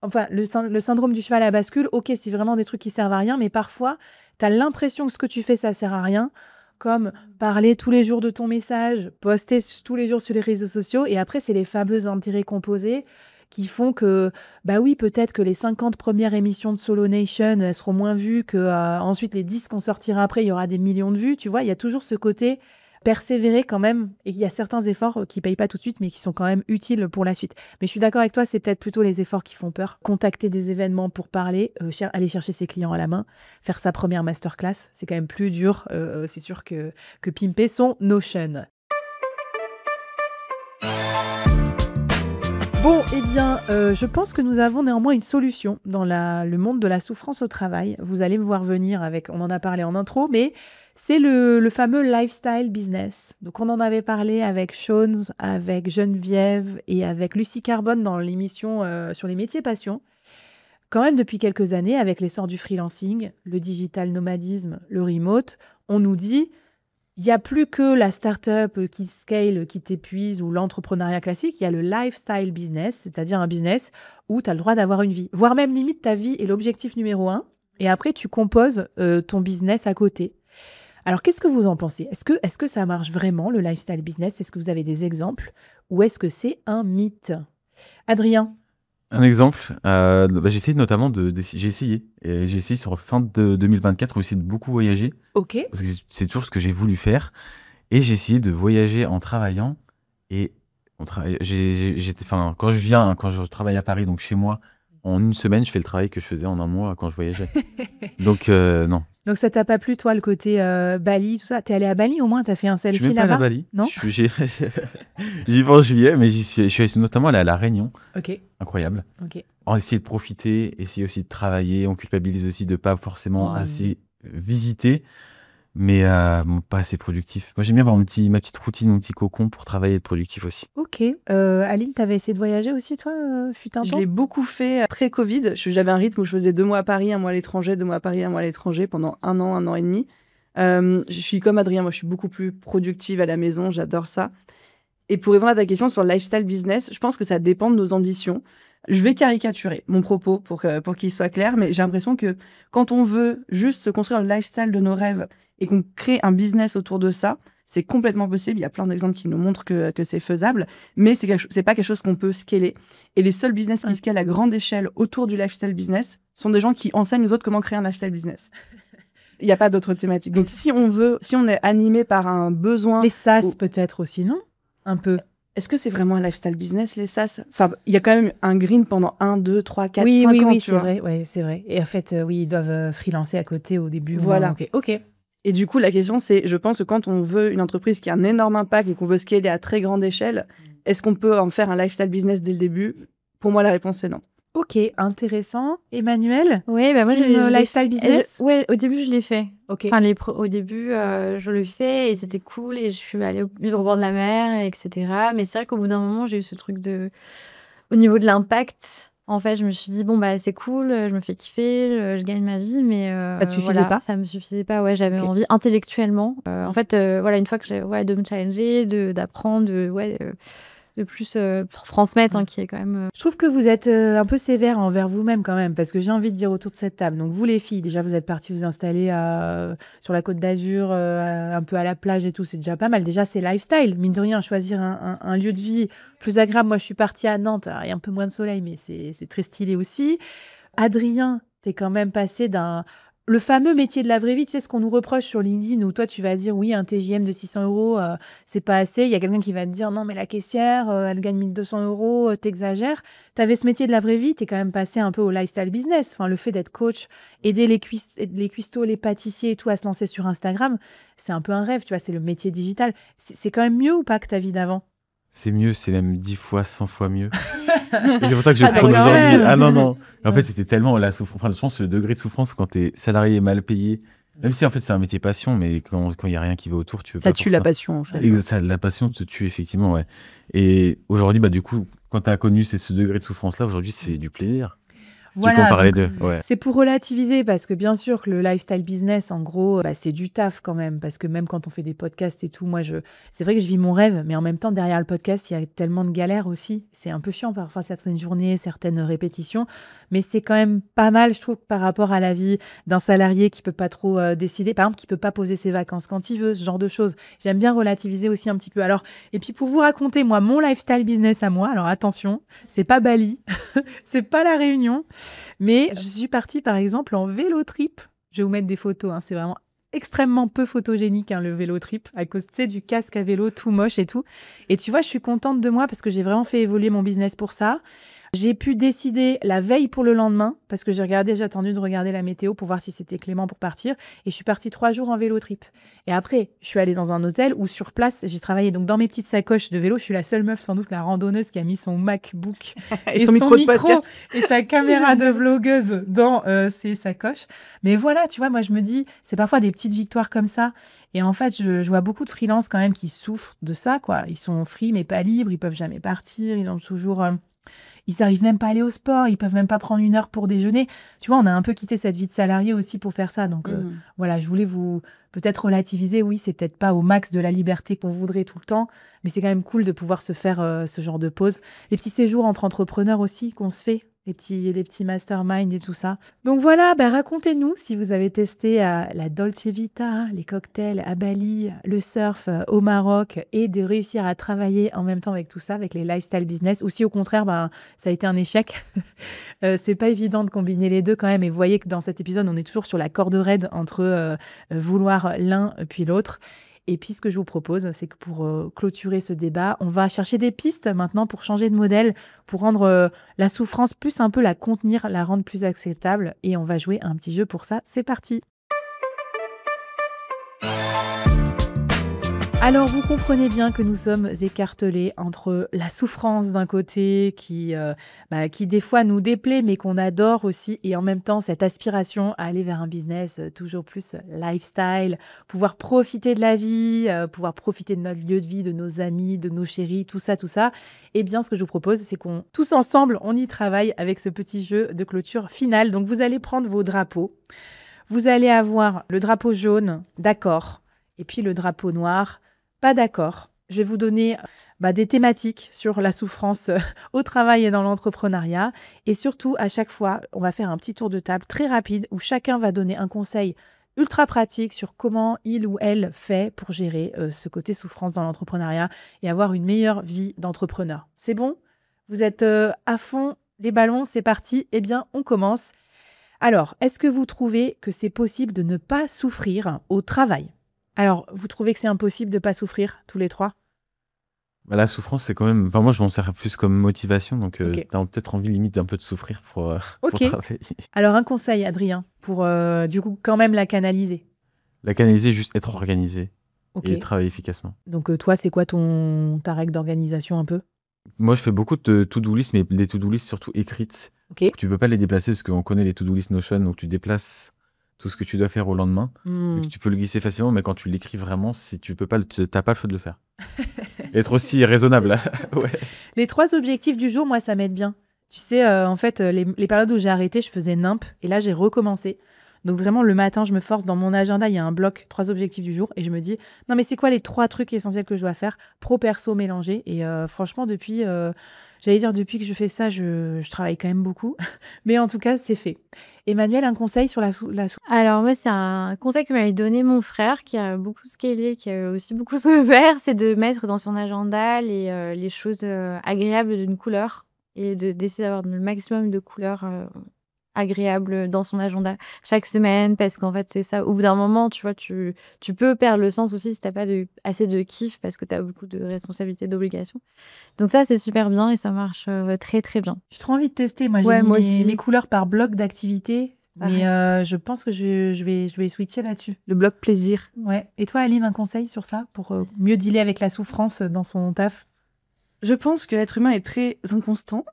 Enfin, le syndrome du cheval à bascule, ok, c'est vraiment des trucs qui servent à rien, mais parfois, tu as l'impression que ce que tu fais, ça sert à rien, comme parler tous les jours de ton message, poster tous les jours sur les réseaux sociaux, et après, c'est les fameux intérêts composés. qui font que, bah oui, peut-être que les 50 premières émissions de Solo Nation, elles seront moins vues que ensuite les 10 qu'on sortira après, il y aura des millions de vues. Tu vois, il y a toujours ce côté persévérer quand même, et il y a certains efforts qui payent pas tout de suite, mais qui sont quand même utiles pour la suite. Mais je suis d'accord avec toi, c'est peut-être plutôt les efforts qui font peur. Contacter des événements pour parler, aller chercher ses clients à la main, faire sa première masterclass, c'est quand même plus dur, c'est sûr, que pimper son Notion. Bon, eh bien, je pense que nous avons néanmoins une solution dans le monde de la souffrance au travail. Vous allez me voir venir avec, on en a parlé en intro, mais c'est le fameux lifestyle business. Donc, on en avait parlé avec Shones, avec Geneviève et avec Lucie Carbone dans l'émission sur les métiers passion. Quand même, depuis quelques années, avec l'essor du freelancing, le digital nomadisme, le remote, on nous dit... Il n'y a plus que la start-up qui scale, qui t'épuise, ou l'entrepreneuriat classique. Il y a le lifestyle business, c'est-à-dire un business où tu as le droit d'avoir une vie. Voire même limite, ta vie est l'objectif numéro 1. Et après, tu composes ton business à côté. Alors, qu'est-ce que vous en pensez ? Est-ce que ça marche vraiment, le lifestyle business ? Est-ce que vous avez des exemples ? Ou est-ce que c'est un mythe ? Adrien ? Un exemple, j'ai essayé notamment j'ai essayé sur fin de 2024 aussi de beaucoup voyager. Ok. Parce que c'est toujours ce que j'ai voulu faire. Et j'ai essayé de voyager en travaillant. Et quand je travaille à Paris, donc chez moi, en une semaine, je fais le travail que je faisais en un mois quand je voyageais. Donc, non. Donc, ça t'a pas plu, toi, le côté Bali, tout ça ? T'es allé à Bali au moins ? T'as fait un selfie là-bas ? Je suis même pas allé à Bali. Non ? J'y vais en juillet, mais je suis notamment allé à La Réunion. Ok. Incroyable. Ok. On a essayé de profiter, essayer aussi de travailler. On culpabilise aussi de pas forcément assez visiter, mais pas assez productif. Moi, j'aime bien avoir ma petite routine, mon petit cocon pour travailler et être productif aussi. Ok. Aline, t'avais essayé de voyager aussi, toi, fut un temps ? Je l'ai beaucoup fait pré-Covid. J'avais un rythme où je faisais 2 mois à Paris, 1 mois à l'étranger, 2 mois à Paris, 1 mois à l'étranger pendant 1 an et demi. Je suis comme Adrien, moi je suis beaucoup plus productive à la maison, j'adore ça. Et pour répondre à ta question sur le lifestyle business, je pense que ça dépend de nos ambitions. Je vais caricaturer mon propos pour qu'il soit clair, mais j'ai l'impression que quand on veut juste se construire le lifestyle de nos rêves et qu'on crée un business autour de ça, c'est complètement possible. Il y a plein d'exemples qui nous montrent que c'est faisable, mais c'est pas quelque chose qu'on peut scaler. Et les seuls business qui scalent à grande échelle autour du lifestyle business sont des gens qui enseignent aux autres comment créer un lifestyle business. Il n'y a pas d'autres thématiques. Donc, si on est animé par un besoin... Les SaaS peut-être aussi, non ? Un peu. Est-ce que c'est vraiment un lifestyle business, les SaaS ? Enfin, il y a quand même un green pendant 1, 2, 3, 4, 5 ans, oui, tu vois. vrai, ouais, c'est vrai. Et en fait, oui, ils doivent freelancer à côté au début. Voilà. Ok. Et du coup, la question, c'est, je pense que quand on veut une entreprise qui a un énorme impact et qu'on veut scaler à très grande échelle, est-ce qu'on peut en faire un lifestyle business dès le début ? Pour moi, la réponse est non. Ok, intéressant. Emmanuel ? Oui, bah moi, lifestyle business ? Ouais, au début, je l'ai fait. Ok. Enfin, au début, je le fais et c'était cool et je suis allée vivre au bord de la mer, etc. Mais c'est vrai qu'au bout d'un moment, j'ai eu ce truc au niveau de l'impact. En fait, je me suis dit, bon, bah, c'est cool, je me fais kiffer, je gagne ma vie, mais ça te suffisait pas ? Ça me suffisait pas, ouais, j'avais envie intellectuellement. En fait, une fois que j'ai, de me challenger, d'apprendre, de plus transmettre, qui est quand même... Je trouve que vous êtes un peu sévère envers vous-même quand même, parce que j'ai envie de dire autour de cette table. Donc vous les filles, déjà vous êtes parties vous installer sur la Côte d'Azur, un peu à la plage et tout, c'est déjà pas mal. Déjà c'est lifestyle, mine de rien, choisir un lieu de vie plus agréable. Moi je suis partie à Nantes, il y a un peu moins de soleil, mais c'est très stylé aussi. Adrien, t'es quand même passé le fameux métier de la vraie vie, tu sais ce qu'on nous reproche sur LinkedIn, où toi tu vas dire oui, un TJM de 600 €, c'est pas assez. Il y a quelqu'un qui va te dire non, mais la caissière, elle gagne 1 200 €, t'exagères. T'avais ce métier de la vraie vie, t'es quand même passé un peu au lifestyle business. Enfin, le fait d'être coach, aider les cuistots, les pâtissiers et tout à se lancer sur Instagram, c'est un peu un rêve, tu vois, c'est le métier digital. C'est quand même mieux ou pas que ta vie d'avant ? C'est mieux, c'est même 10 fois, 100 fois mieux. Et c'est pour ça que je prône quand aujourd'hui. même. Ah non. En fait, c'était tellement la souffrance. Enfin, je pense que le degré de souffrance quand t'es salarié et mal payé, même si en fait c'est un métier passion, mais quand il n'y a rien qui va autour, tu veux Ça pas. tue la passion, en fait. La passion te tue, effectivement, ouais. Et aujourd'hui, du coup, quand tu as connu ce degré de souffrance-là, aujourd'hui, c'est du plaisir. Voilà, tu compares les donc, deux. Ouais. c'est pour relativiser parce que bien sûr que le lifestyle business, en gros, c'est du taf quand même. Parce que même quand on fait des podcasts et tout, c'est vrai que je vis mon rêve, mais en même temps, derrière le podcast, il y a tellement de galères aussi. C'est un peu chiant parfois, certaines journées, certaines répétitions. Mais c'est quand même pas mal, je trouve, par rapport à la vie d'un salarié qui peut pas trop décider. Par exemple, qui peut pas poser ses vacances quand il veut, ce genre de choses. J'aime bien relativiser aussi un petit peu. Alors, et puis pour vous raconter, moi, mon lifestyle business à moi, alors attention, c'est pas Bali, c'est pas La Réunion. Mais je suis partie, par exemple, en vélo trip. Je vais vous mettre des photos. C'est vraiment extrêmement peu photogénique, le vélo trip, à cause du casque à vélo tout moche et tout. Et tu vois, je suis contente de moi parce que j'ai vraiment fait évoluer mon business pour ça. J'ai pu décider la veille pour le lendemain parce que j'ai attendu de regarder la météo pour voir si c'était clément pour partir. Et je suis partie 3 jours en vélo trip. Et après, je suis allée dans un hôtel où sur place, j'ai travaillé. Donc dans mes petites sacoches de vélo, je suis la seule meuf, sans doute la randonneuse, qui a mis son MacBook et son micro de podcast et sa caméra de vlogueuse dans ses sacoches. Mais voilà, tu vois, moi je me dis, c'est parfois des petites victoires comme ça. Et en fait, je vois beaucoup de freelances quand même qui souffrent de ça, quoi. Ils sont free mais pas libres, ils peuvent jamais partir, ils ont toujours... Ils n'arrivent même pas à aller au sport, ils peuvent même pas prendre 1 heure pour déjeuner. Tu vois, on a un peu quitté cette vie de salarié aussi pour faire ça. Donc voilà, je voulais vous peut-être relativiser. Oui, c'est peut-être pas au max de la liberté qu'on voudrait tout le temps, mais c'est quand même cool de pouvoir se faire ce genre de pause. Les petits séjours entre entrepreneurs aussi qu'on se fait, les petits masterminds et tout ça. Donc voilà, racontez-nous si vous avez testé la Dolce Vita, les cocktails à Bali, le surf au Maroc et de réussir à travailler en même temps avec tout ça, avec les lifestyle business, ou si au contraire, ça a été un échec. C'est pas évident de combiner les deux quand même. Et vous voyez que dans cet épisode, on est toujours sur la corde raide entre vouloir l'un puis l'autre. Et puis, ce que je vous propose, c'est que pour clôturer ce débat, on va chercher des pistes maintenant pour changer de modèle, pour rendre la souffrance plus un peu la contenir, la rendre plus acceptable. Et on va jouer un petit jeu pour ça. C'est parti! Alors, vous comprenez bien que nous sommes écartelés entre la souffrance d'un côté qui des fois nous déplaît, mais qu'on adore aussi, et en même temps cette aspiration à aller vers un business toujours plus lifestyle, pouvoir profiter de la vie, pouvoir profiter de notre lieu de vie, de nos amis, de nos chéris, tout ça. Eh bien, ce que je vous propose, c'est qu'on tous ensemble, on y travaille avec ce petit jeu de clôture finale. Donc, vous allez prendre vos drapeaux. Vous allez avoir le drapeau jaune, d'accord, et puis le drapeau noir, pas d'accord. Je vais vous donner des thématiques sur la souffrance au travail et dans l'entrepreneuriat. Et surtout, à chaque fois, on va faire un petit tour de table très rapide où chacun va donner un conseil ultra pratique sur comment il ou elle fait pour gérer ce côté souffrance dans l'entrepreneuriat et avoir une meilleure vie d'entrepreneur. C'est bon? Vous êtes à fond, les ballons, c'est parti. Eh bien, on commence. Alors, est-ce que vous trouvez que c'est possible de ne pas souffrir au travail? Alors, vous trouvez que c'est impossible de ne pas souffrir, tous les trois? La souffrance, c'est quand même... Enfin, moi, je m'en sers plus comme motivation, donc Ok. t'as peut-être envie limite d'un peu de souffrir pour Ok. travailler. Alors, un conseil, Adrien, pour du coup quand même la canaliser. La canaliser, juste être organisé Ok. et travailler efficacement. Donc, toi, c'est quoi ta règle d'organisation un peu? Moi, je fais beaucoup de to-do list, mais des to-do list surtout écrites. Ok. Donc, tu peux pas les déplacer parce qu'on connaît les to-do list Notion, donc tu déplaces tout ce que tu dois faire au lendemain. Donc, tu peux le glisser facilement, mais quand tu l'écris vraiment, tu peux pas, t'as pas le choix de le faire. Être aussi raisonnable. Ouais. Les 3 objectifs du jour, moi, ça m'aide bien. Tu sais, en fait, les périodes où j'ai arrêté, je faisais nimp, et là, j'ai recommencé. Donc vraiment, le matin, je me force. Dans mon agenda, il y a un bloc 3 objectifs du jour, et je me dis, non, mais c'est quoi les 3 trucs essentiels que je dois faire, pro-perso mélangés. Et franchement, depuis que je fais ça, je travaille quand même beaucoup. Mais en tout cas, c'est fait. Emmanuel, un conseil sur la Alors moi, c'est un conseil que m'avait donné mon frère qui a beaucoup scalé, qui a aussi beaucoup souffert, c'est de mettre dans son agenda les choses agréables d'une couleur et d'essayer d'avoir le maximum de couleurs agréables dans son agenda chaque semaine, parce qu'en fait, c'est ça. Au bout d'un moment, tu vois, tu peux perdre le sens aussi si tu n'as pas assez de kiff parce que tu as beaucoup de responsabilités, d'obligations. Donc ça, c'est super bien et ça marche très, très bien. J'ai trop envie de tester. Moi, Ouais, j'ai moi mis aussi. mes couleurs par bloc d'activité. Pareil. Mais je pense que je vais switcher là-dessus. Le bloc plaisir. Ouais. Et toi, Aline, un conseil sur ça pour mieux dealer avec la souffrance dans son taf? Je pense que l'être humain est très inconstant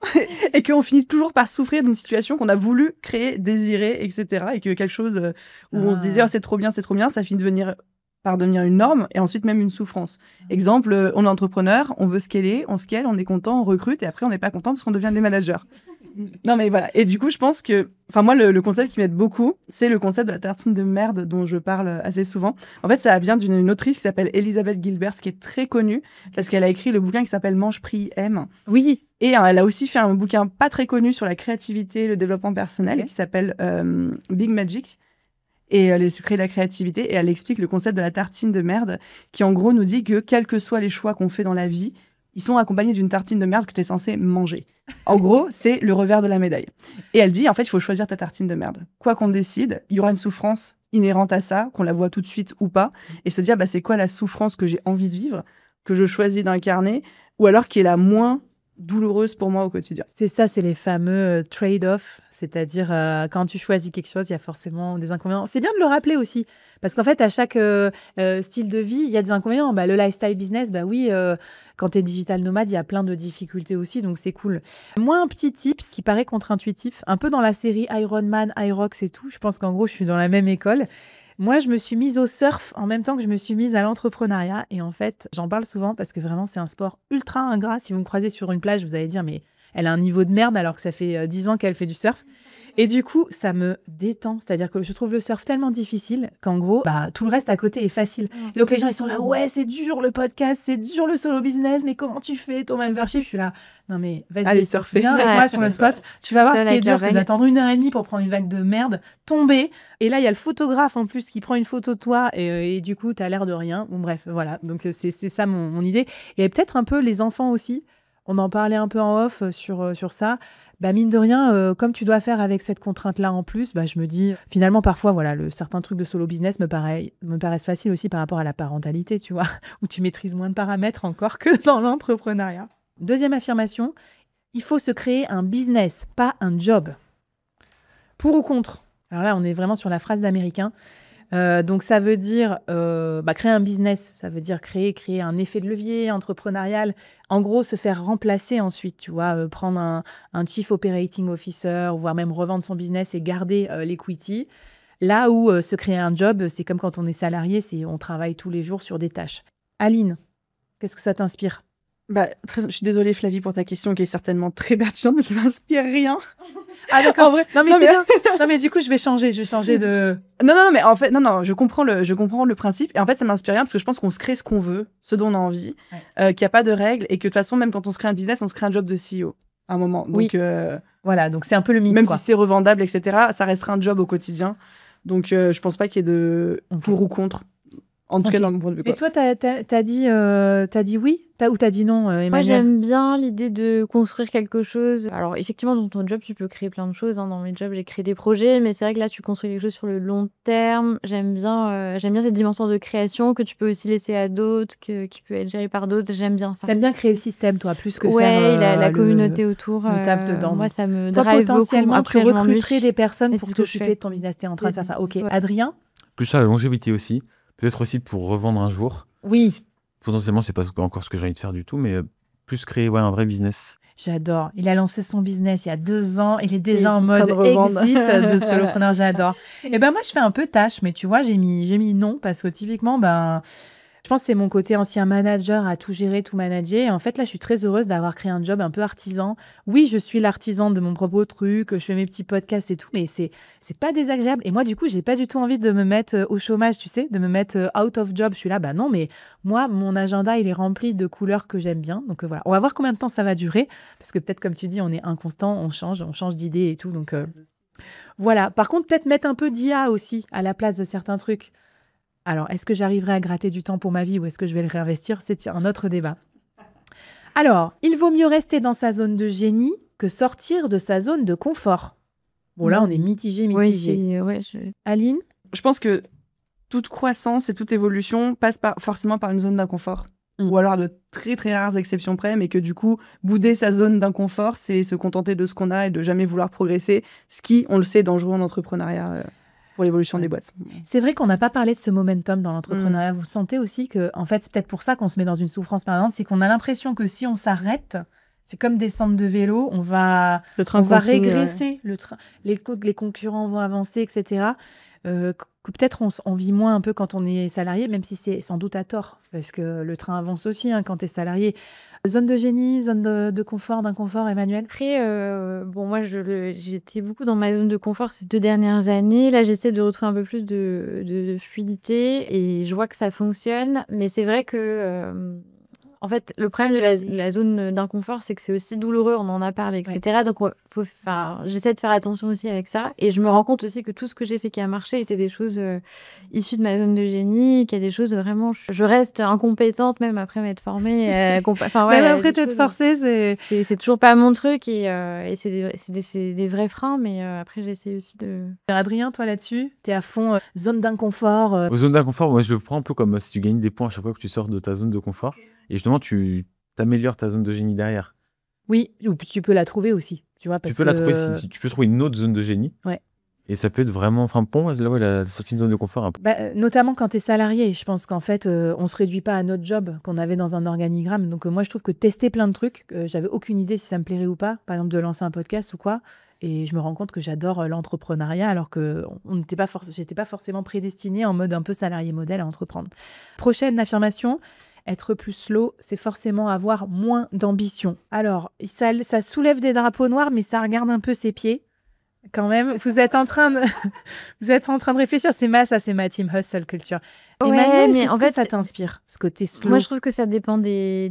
et qu'on finit toujours par souffrir d'une situation qu'on a voulu créer, désirer, etc. Et que quelque chose où on se disait oh, c'est trop bien, ça finit par devenir une norme et ensuite même une souffrance. Exemple, on est entrepreneur, on veut scaler, on scale, on est content, on recrute et après on n'est pas content parce qu'on devient des managers. Non, mais voilà. Et du coup, je pense que, enfin, moi, le concept qui m'aide beaucoup, c'est le concept de la tartine de merde dont je parle assez souvent. En fait, ça vient d'une autrice qui s'appelle Elizabeth Gilbert, qui est très connue parce qu'elle a écrit le bouquin qui s'appelle Mange, prie, aime. Oui. Et elle a aussi fait un bouquin pas très connu sur la créativité et le développement personnel qui s'appelle Big Magic. Et les secrets de la créativité. Et elle explique le concept de la tartine de merde qui, en gros, nous dit que quels que soient les choix qu'on fait dans la vie, ils sont accompagnés d'une tartine de merde que tu es censé manger. En gros, c'est le revers de la médaille. Et elle dit, en fait, il faut choisir ta tartine de merde. Quoi qu'on décide, il y aura une souffrance inhérente à ça, qu'on la voit tout de suite ou pas, et se dire, c'est quoi la souffrance que j'ai envie de vivre, que je choisis d'incarner, ou alors qui est la moins douloureuse pour moi au quotidien. C'est ça, c'est les fameux trade-off, c'est-à-dire quand tu choisis quelque chose, il y a forcément des inconvénients. C'est bien de le rappeler aussi, parce qu'en fait, à chaque style de vie, il y a des inconvénients. Le lifestyle business, oui, quand tu es digital nomade, il y a plein de difficultés aussi, donc c'est cool. Moi, un petit tips qui paraît contre-intuitif, un peu dans la série Iron Man, Irox et tout, je pense qu'en gros, je suis dans la même école. Moi, je me suis mise au surf en même temps que je me suis mise à l'entrepreneuriat. Et en fait, j'en parle souvent parce que vraiment, c'est un sport ultra ingrat. Si vous me croisez sur une plage, vous allez dire, mais elle a un niveau de merde alors que ça fait 10 ans qu'elle fait du surf. Et du coup, ça me détend. C'est-à-dire que je trouve le surf tellement difficile qu'en gros, tout le reste à côté est facile. Et donc les gens, ils sont là, ouais, c'est dur le podcast, c'est dur le solo business, mais comment tu fais ton membership? Je suis là, non mais vas-y, viens avec moi sur le spot. Tu vas voir ce qui est dur, c'est d'attendre 1h30 pour prendre une vague de merde, tomber. Et là, il y a le photographe en plus qui prend une photo de toi et du coup, t'as l'air de rien. Bon, bref, voilà. Donc c'est ça mon idée. Et peut-être un peu les enfants aussi. On en parlait un peu en off sur ça. Mine de rien, comme tu dois faire avec cette contrainte-là en plus, je me dis, finalement, parfois, voilà, certains trucs de solo business me paraissent faciles aussi par rapport à la parentalité, tu vois, où tu maîtrises moins de paramètres encore que dans l'entrepreneuriat. Deuxième affirmation, il faut se créer un business, pas un job. Pour ou contre? Alors là, on est vraiment sur la phrase d'américain. Donc ça veut dire créer un business, ça veut dire créer un effet de levier entrepreneurial, en gros se faire remplacer ensuite, tu vois, prendre un chief operating officer, voire même revendre son business et garder l'equity. Là où se créer un job, c'est comme quand on est salarié, on travaille tous les jours sur des tâches. Aline, qu'est-ce que ça t'inspire? Je suis désolée Flavie pour ta question qui est certainement très pertinente, mais ça m'inspire rien. Ah d'accord, en vrai. Non mais c'est bien. Non mais du coup je vais changer de. Non mais en fait je comprends le principe et en fait ça m'inspire rien parce que je pense qu'on se crée ce qu'on veut, ce dont on a envie, qu'il n'y a pas de règles et que de toute façon même quand on se crée un business, on se crée un job de CEO à un moment. Donc oui. Voilà, donc c'est un peu le mythe. Même si c'est revendable etc, ça restera un job au quotidien. Donc je pense pas qu'il y ait de pour ou contre. En tout cas, dans mon point de vue. Et toi, t'as dit oui ou t'as dit non, Emmanuel? Moi, j'aime bien l'idée de construire quelque chose. Alors, effectivement, dans ton job, tu peux créer plein de choses. Dans mes jobs, j'ai créé des projets, mais c'est vrai que là, tu construis quelque chose sur le long terme. J'aime bien cette dimension de création que tu peux aussi laisser à d'autres, qui peut être gérée par d'autres. J'aime bien ça. T'aimes bien créer le système, toi, plus que faire la communauté autour. Le taf dedans. Moi, ça me toi, drive potentiellement, beaucoup. Après, tu recruterais des personnes pour ce t'occuper de ton business. T'es en train de faire ça. Ok. Ouais. Adrien? Plus ça, la longévité aussi. Peut-être aussi pour revendre un jour. Oui. Potentiellement, c'est pas encore ce que j'ai envie de faire du tout, mais plus créer un vrai business. J'adore. Il a lancé son business il y a 2 ans. Il est déjà en mode exit de solopreneur. J'adore. Et moi, je fais un peu tâche, mais tu vois, j'ai mis non parce que typiquement, je pense que c'est mon côté ancien manager à tout gérer, tout manager. Et en fait, là, je suis très heureuse d'avoir créé un job un peu artisan. Oui, je suis l'artisan de mon propre truc, je fais mes petits podcasts et tout, mais c'est pas désagréable. Et moi, du coup, j'ai pas du tout envie de me mettre au chômage, tu sais, de me mettre out of job. Je suis là, non, mais moi, mon agenda, il est rempli de couleurs que j'aime bien. Donc voilà, on va voir combien de temps ça va durer. Parce que peut-être, comme tu dis, on est inconstant, on change d'idée et tout. Donc voilà. Par contre, peut-être mettre un peu d'IA aussi à la place de certains trucs. Alors, est-ce que j'arriverai à gratter du temps pour ma vie ou est-ce que je vais le réinvestir? C'est un autre débat. Alors, il vaut mieux rester dans sa zone de génie que sortir de sa zone de confort. Bon, là, on est mitigé. Oui, Aline? Je pense que toute croissance et toute évolution passe forcément par une zone d'inconfort. Ou alors de très très rares exceptions près, mais que du coup, bouder sa zone d'inconfort, c'est se contenter de ce qu'on a et de jamais vouloir progresser, ce qui, on le sait, est dangereux en entrepreneuriat. Pour l'évolution des boîtes. C'est vrai qu'on n'a pas parlé de ce momentum dans l'entrepreneuriat. Vous sentez aussi que, en fait, c'est peut-être pour ça qu'on se met dans une souffrance permanente, c'est qu'on a l'impression que si on s'arrête, c'est comme descendre de vélo, on va régresser, les concurrents vont avancer, etc. que peut-être on vit moins un peu quand on est salarié, même si c'est sans doute à tort, parce que le train avance aussi quand tu es salarié. Zone de génie, zone de confort, d'inconfort, Emmanuel? Après, moi, j'étais beaucoup dans ma zone de confort ces 2 dernières années. Là, j'essaie de retrouver un peu plus de fluidité et je vois que ça fonctionne. Mais c'est vrai que, en fait, le problème de la zone d'inconfort, c'est que c'est aussi douloureux, on en a parlé, etc. Donc, j'essaie de faire attention aussi avec ça. Et je me rends compte aussi que tout ce que j'ai fait qui a marché était des choses issues de ma zone de génie, qu'il y a des choses vraiment... Je reste incompétente même après m'être formée. Même après t'être forcée, c'est toujours pas mon truc. Et c'est des vrais freins, mais après, j'essaie aussi de... Adrien, toi là-dessus, t'es à fond zone d'inconfort. Zone d'inconfort, moi je le prends un peu comme si tu gagnes des points à chaque fois que tu sors de ta zone de confort. Et justement, tu t'améliores ta zone de génie derrière. Oui, ou tu peux la trouver aussi. Tu vois, parce tu peux la trouver, si tu peux trouver une autre zone de génie. Ouais. Et ça peut être vraiment... Enfin, pour moi, là, la sortie de zone de confort... notamment quand tu es salarié. Je pense qu'en fait, on se réduit pas à notre job qu'on avait dans un organigramme. Donc, moi, je trouve que tester plein de trucs, j'avais aucune idée si ça me plairait ou pas. Par exemple, de lancer un podcast ou quoi. Et je me rends compte que j'adore l'entrepreneuriat alors que j'étais pas forcément prédestinée en mode un peu salarié modèle à entreprendre. Prochaine affirmation. Être plus slow, c'est forcément avoir moins d'ambition. Alors, ça soulève des drapeaux noirs, mais ça regarde un peu ses pieds. Quand même, vous êtes en train de réfléchir. C'est ma team hustle culture. Emmanuel, mais en fait, ça t'inspire, ce côté slow? Moi, je trouve que ça dépend des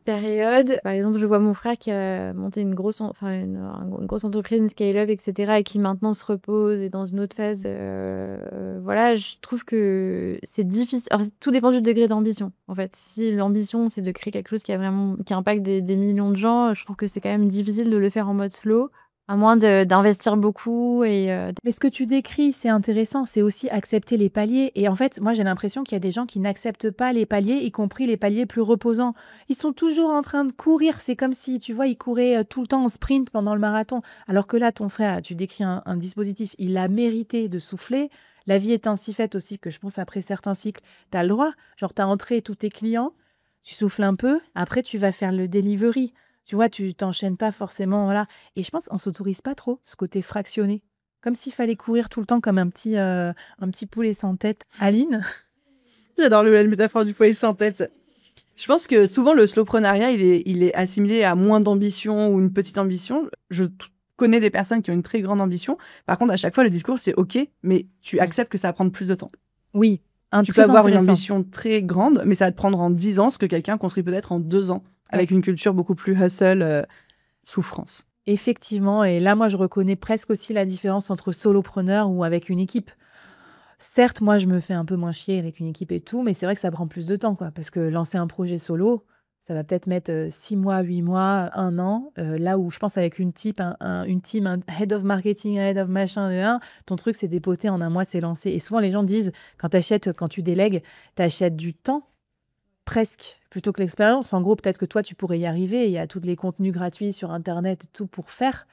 périodes. Par exemple, je vois mon frère qui a monté une grosse entreprise, une scale-up, etc., et qui maintenant se repose et dans une autre phase. Je trouve que c'est difficile. Alors, tout dépend du degré d'ambition. En fait, si l'ambition, c'est de créer quelque chose qui impacte des millions de gens, je trouve que c'est quand même difficile de le faire en mode slow. À moins d'investir beaucoup. Mais ce que tu décris, c'est intéressant, c'est aussi accepter les paliers. Et en fait, moi, j'ai l'impression qu'il y a des gens qui n'acceptent pas les paliers, y compris les paliers plus reposants. Ils sont toujours en train de courir. C'est comme si, tu vois, ils couraient tout le temps en sprint pendant le marathon. Alors que là, ton frère, tu décris un dispositif, il a mérité de souffler. La vie est ainsi faite aussi que je pense après certains cycles, tu as le droit. Genre, tu as entré tous tes clients, tu souffles un peu, après, tu vas faire le delivery. Tu vois, tu t'enchaînes pas forcément, voilà. Et je pense qu'on s'autorise pas trop ce côté fractionné. Comme s'il fallait courir tout le temps comme un petit poulet sans tête. Aline? J'adore la métaphore du poulet sans tête. Je pense que souvent, le slowpreneuriat, il est assimilé à moins d'ambition ou une petite ambition. Je connais des personnes qui ont une très grande ambition. Par contre, à chaque fois, le discours, c'est OK, mais tu acceptes que ça va prendre plus de temps. Oui. Tu peux avoir une ambition très grande, mais ça va te prendre en 10 ans ce que quelqu'un construit peut-être en 2 ans. Avec une culture beaucoup plus hustle, souffrance. Effectivement, et là, moi, je reconnais presque aussi la différence entre solopreneur ou avec une équipe. Certes, moi, je me fais un peu moins chier avec une équipe et tout, mais c'est vrai que ça prend plus de temps, quoi, parce que lancer un projet solo, ça va peut-être mettre 6 mois, 8 mois, 1 an, là où je pense avec une team, un head of marketing, un head of machin, ton truc, c'est dépoté en 1 mois, c'est lancé. Et souvent, les gens disent, quand tu délègues, t'achètes du temps, presque, plutôt que l'expérience. En gros, peut-être que toi, tu pourrais y arriver. Il y a tous les contenus gratuits sur Internet et tout pour faire.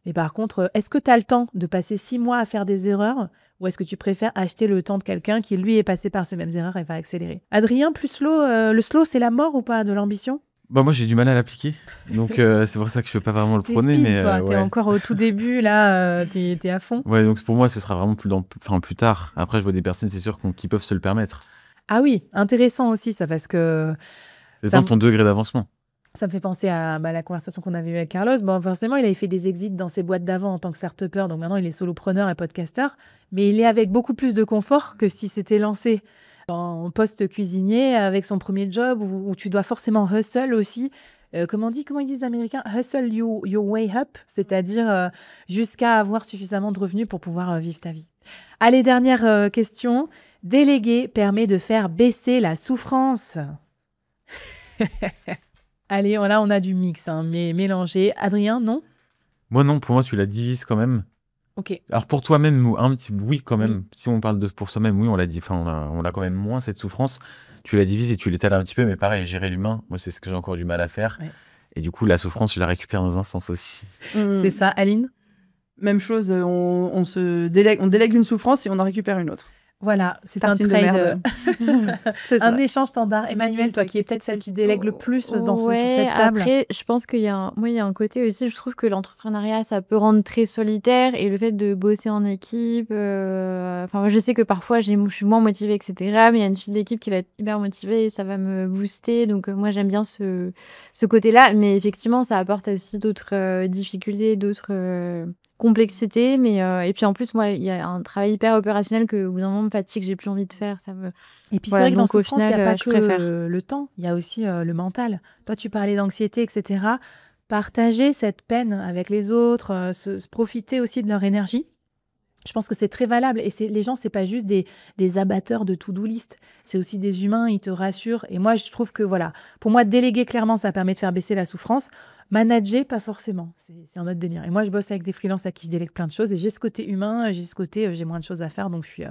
Mais par contre, est-ce que tu as le temps de passer 6 mois à faire des erreurs ou est-ce que tu préfères acheter le temps de quelqu'un qui, lui, est passé par ces mêmes erreurs et va accélérer? Adrien, plus slow, le slow, c'est la mort ou pas de l'ambition? Moi, j'ai du mal à l'appliquer. Donc, c'est pour ça que je ne peux pas vraiment le prôner. Mais toi, t'es encore au tout début, là, t'es à fond. Ouais, donc pour moi, ce sera vraiment plus tard. Après, je vois des personnes, c'est sûr, qui peuvent se le permettre. Ah oui, intéressant aussi ça, parce que... C'est dans ton degré d'avancement. Ça me fait penser à la conversation qu'on avait eue avec Carlos. Bon, forcément, il avait fait des exits dans ses boîtes d'avant en tant que start-upper, donc maintenant il est solopreneur et podcasteur, mais il est avec beaucoup plus de confort que si c'était lancé en poste cuisinier avec son premier job où tu dois forcément hustle aussi. Comment ils disent les Américains? Hustle your way up, c'est-à-dire jusqu'à avoir suffisamment de revenus pour pouvoir vivre ta vie. Allez, dernière question. Déléguer permet de faire baisser la souffrance. Allez, là, on a du mix, mais mélangé. Adrien, non? Moi, non. Pour moi, tu la divises quand même. Ok. Alors, pour toi-même, oui, quand même. Oui. Si on parle pour soi-même, oui, on l'a dit. Enfin, on a quand même moins cette souffrance. Tu la divises et tu l'étales un petit peu, mais pareil, gérer l'humain, moi, c'est ce que j'ai encore du mal à faire. Ouais. Et du coup, la souffrance, je la récupère dans un sens aussi. C'est ça, Aline? Même chose, on délègue une souffrance et on en récupère une autre. Voilà, c'est un Tartine de trade, merde. C'est ça. un échange standard. Emmanuel, toi qui es peut-être celle qui délègue le plus sur Ouais, cette table. après, je pense qu'il y a il y a un côté aussi, je trouve que l'entrepreneuriat, ça peut rendre très solitaire et le fait de bosser en équipe, enfin, moi, je sais que parfois, je suis moins motivée, etc. Mais il y a une fille de l'équipe qui va être hyper motivée et ça va me booster. Donc, moi, j'aime bien ce côté-là. Mais effectivement, ça apporte aussi d'autres difficultés, d'autres complexité, et puis en plus, moi, il y a un travail hyper opérationnel que au bout d'un moment me fatigue, j'ai plus envie de faire. Et puis c'est Voilà, vrai que dans donc au Souffrance, il n'y a final, pas je que préfère. le temps, il y a aussi le mental. Toi, tu parlais d'anxiété, etc. Partager cette peine avec les autres, se profiter aussi de leur énergie. Je pense que c'est très valable. Et les gens, c'est pas juste des abatteurs de to-do list. C'est aussi des humains, ils te rassurent. Et moi, je trouve que, voilà, pour moi, déléguer clairement, ça permet de faire baisser la souffrance. Manager, pas forcément. C'est un autre délire. Et moi, je bosse avec des freelances à qui je délègue plein de choses. Et j'ai ce côté humain, j'ai ce côté, j'ai moins de choses à faire. Donc, je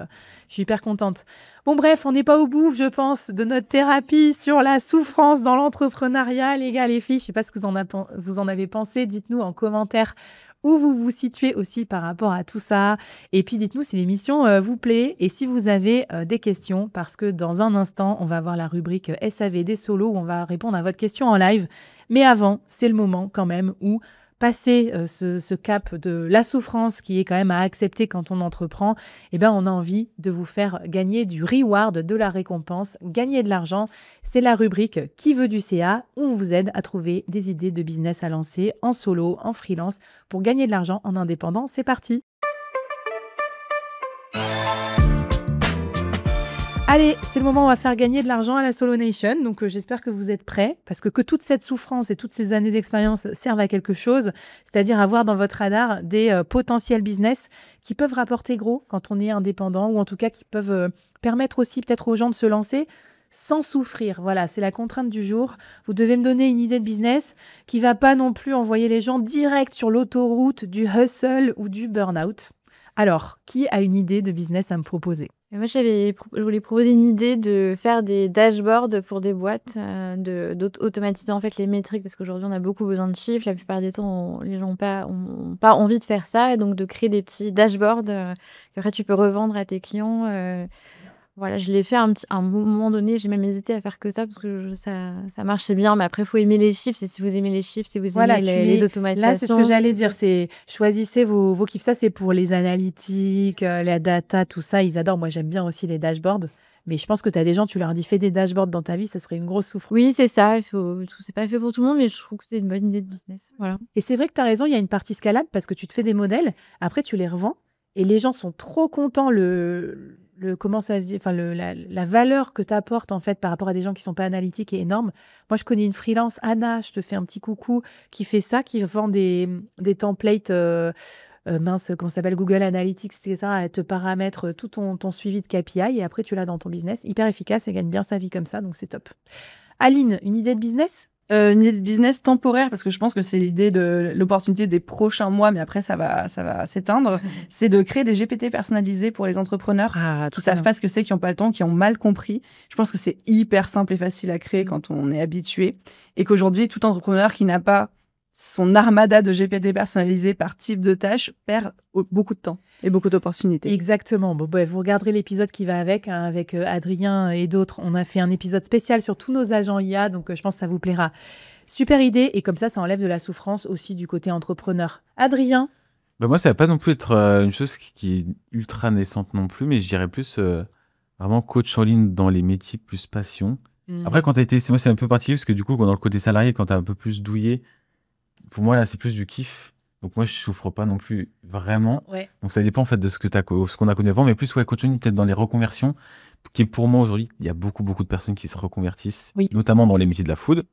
suis hyper contente. Bon, bref, on n'est pas au bout, je pense, de notre thérapie sur la souffrance dans l'entrepreneuriat. Les gars, les filles, je sais pas ce que vous en avez pensé. Dites-nous en commentaire où vous vous situez aussi par rapport à tout ça. Et puis, dites-nous si l'émission vous plaît et si vous avez des questions, parce que dans un instant, on va avoir la rubrique SAV des solos où on va répondre à votre question en live. Mais avant, c'est le moment quand même où passer ce cap de la souffrance qui est quand même à accepter quand on entreprend, eh ben, on a envie de vous faire gagner du reward, de la récompense, gagner de l'argent. C'est la rubrique Qui veut du CA où on vous aide à trouver des idées de business à lancer en solo, en freelance, pour gagner de l'argent en indépendant. C'est parti! Allez, c'est le moment où on va faire gagner de l'argent à la Solo Nation. Donc, j'espère que vous êtes prêts parce que toute cette souffrance et toutes ces années d'expérience servent à quelque chose, c'est-à-dire avoir dans votre radar des potentiels business qui peuvent rapporter gros quand on est indépendant ou en tout cas qui peuvent permettre aussi peut-être aux gens de se lancer sans souffrir. Voilà, c'est la contrainte du jour. Vous devez me donner une idée de business qui ne va pas non plus envoyer les gens direct sur l'autoroute du hustle ou du burn-out. Alors, qui a une idée de business à me proposer ? Et moi, je voulais proposer une idée de faire des dashboards pour des boîtes, d'automatiser en fait les métriques, parce qu'aujourd'hui, on a beaucoup besoin de chiffres. La plupart des temps, les gens n'ont pas envie de faire ça, et donc de créer des petits dashboards qu'après tu peux revendre à tes clients. Voilà, je l'ai fait à un moment donné, j'ai même hésité à faire que ça, parce que ça marchait bien, mais après, il faut aimer les chiffres. C'est si vous aimez les chiffres, si vous aimez les automatisations. Là, c'est ce que j'allais dire, c'est choisissez vos kiffs. Ça, c'est pour les analytiques, la data, tout ça, ils adorent. Moi, j'aime bien aussi les dashboards. Mais je pense que tu as des gens, tu leur dis, fais des dashboards dans ta vie, ça serait une grosse souffrance. Oui, c'est ça. C'est pas fait pour tout le monde, mais je trouve que c'est une bonne idée de business. Voilà. Et c'est vrai que tu as raison, il y a une partie scalable parce que tu te fais des modèles, après tu les revends et les gens sont trop contents comment ça se dit, enfin la valeur que tu apportes en fait par rapport à des gens qui sont pas analytiques est énorme. Moi, je connais une freelance, Anna, je te fais un petit coucou, qui fait ça, qui vend des templates, comment ça s'appelle, Google Analytics, etc. Elle te paramètre tout ton suivi de KPI et après tu l'as dans ton business. Hyper efficace et gagne bien sa vie comme ça, donc c'est top. Aline, une idée de business ? Une idée de business temporaire, parce que je pense que c'est l'idée de l'opportunité des prochains mois, mais après ça va s'éteindre. C'est de créer des GPT personnalisés pour les entrepreneurs qui savent pas ce que c'est, qui n'ont pas le temps, qui ont mal compris. Je pense que c'est hyper simple et facile à créer quand on est habitué, et qu'aujourd'hui tout entrepreneur qui n'a pas son armada de GPT personnalisés par type de tâche perd beaucoup de temps et beaucoup d'opportunités. Exactement. Bon, vous regarderez l'épisode qui va avec Adrien et d'autres. On a fait un épisode spécial sur tous nos agents IA, donc je pense que ça vous plaira. Super idée, et comme ça enlève de la souffrance aussi du côté entrepreneur. Adrien ? Moi, ça va pas non plus être une chose qui est ultra naissante non plus, mais je dirais plus vraiment coach en ligne dans les métiers plus passion. Après, quand moi, c'est un peu particulier parce que du coup, dans le côté salarié, quand tu as un peu plus douillé, pour moi, là, c'est plus du kiff. Donc, moi, je souffre pas non plus vraiment. Ouais. Donc, ça dépend en fait de ce qu'on a connu avant, mais plus coach en ligne peut-être dans les reconversions, qui est pour moi aujourd'hui, il y a beaucoup de personnes qui se reconvertissent, notamment dans les métiers de la food.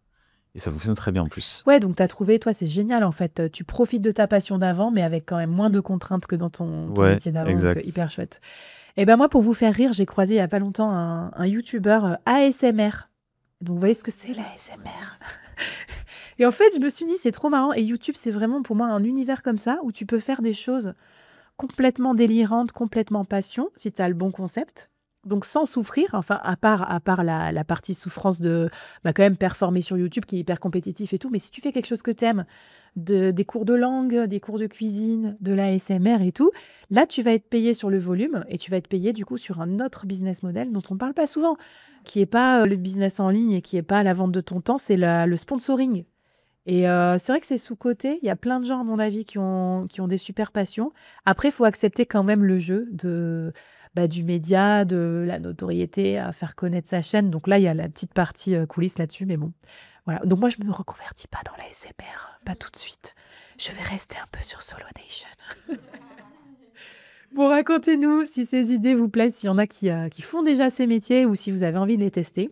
Et ça fonctionne très bien en plus. Ouais, donc tu as trouvé, toi, c'est génial en fait. Tu profites de ta passion d'avant, mais avec quand même moins de contraintes que dans ton métier d'avant. Exact. Donc, hyper chouette. Et ben moi, pour vous faire rire, j'ai croisé il y a pas longtemps un YouTuber ASMR. Donc, vous voyez ce que c'est l'ASMR? Et en fait, je me suis dit, c'est trop marrant. Et YouTube, c'est vraiment pour moi un univers comme ça où tu peux faire des choses complètement délirantes, complètement passion, si tu as le bon concept. Donc sans souffrir, enfin à part la partie souffrance de quand même performer sur YouTube qui est hyper compétitif et tout, mais si tu fais quelque chose que t'aimes, des cours de langue, des cours de cuisine, de l'ASMR et tout, là tu vas être payé sur le volume et tu vas être payé du coup sur un autre business model dont on ne parle pas souvent, qui est pas le business en ligne et qui est pas la vente de ton temps, c'est le sponsoring. Et c'est vrai que c'est sous-coté. Il y a plein de gens, à mon avis, qui ont des super passions. Après, il faut accepter quand même le jeu du média, de la notoriété, à faire connaître sa chaîne. Donc là, il y a la petite partie coulisses là-dessus. Mais bon, voilà. Donc moi, je ne me reconvertis pas dans la SMR, pas tout de suite. Je vais rester un peu sur Solo Nation. Bon, racontez-nous si ces idées vous plaisent, s'il y en a qui font déjà ces métiers ou si vous avez envie de les tester.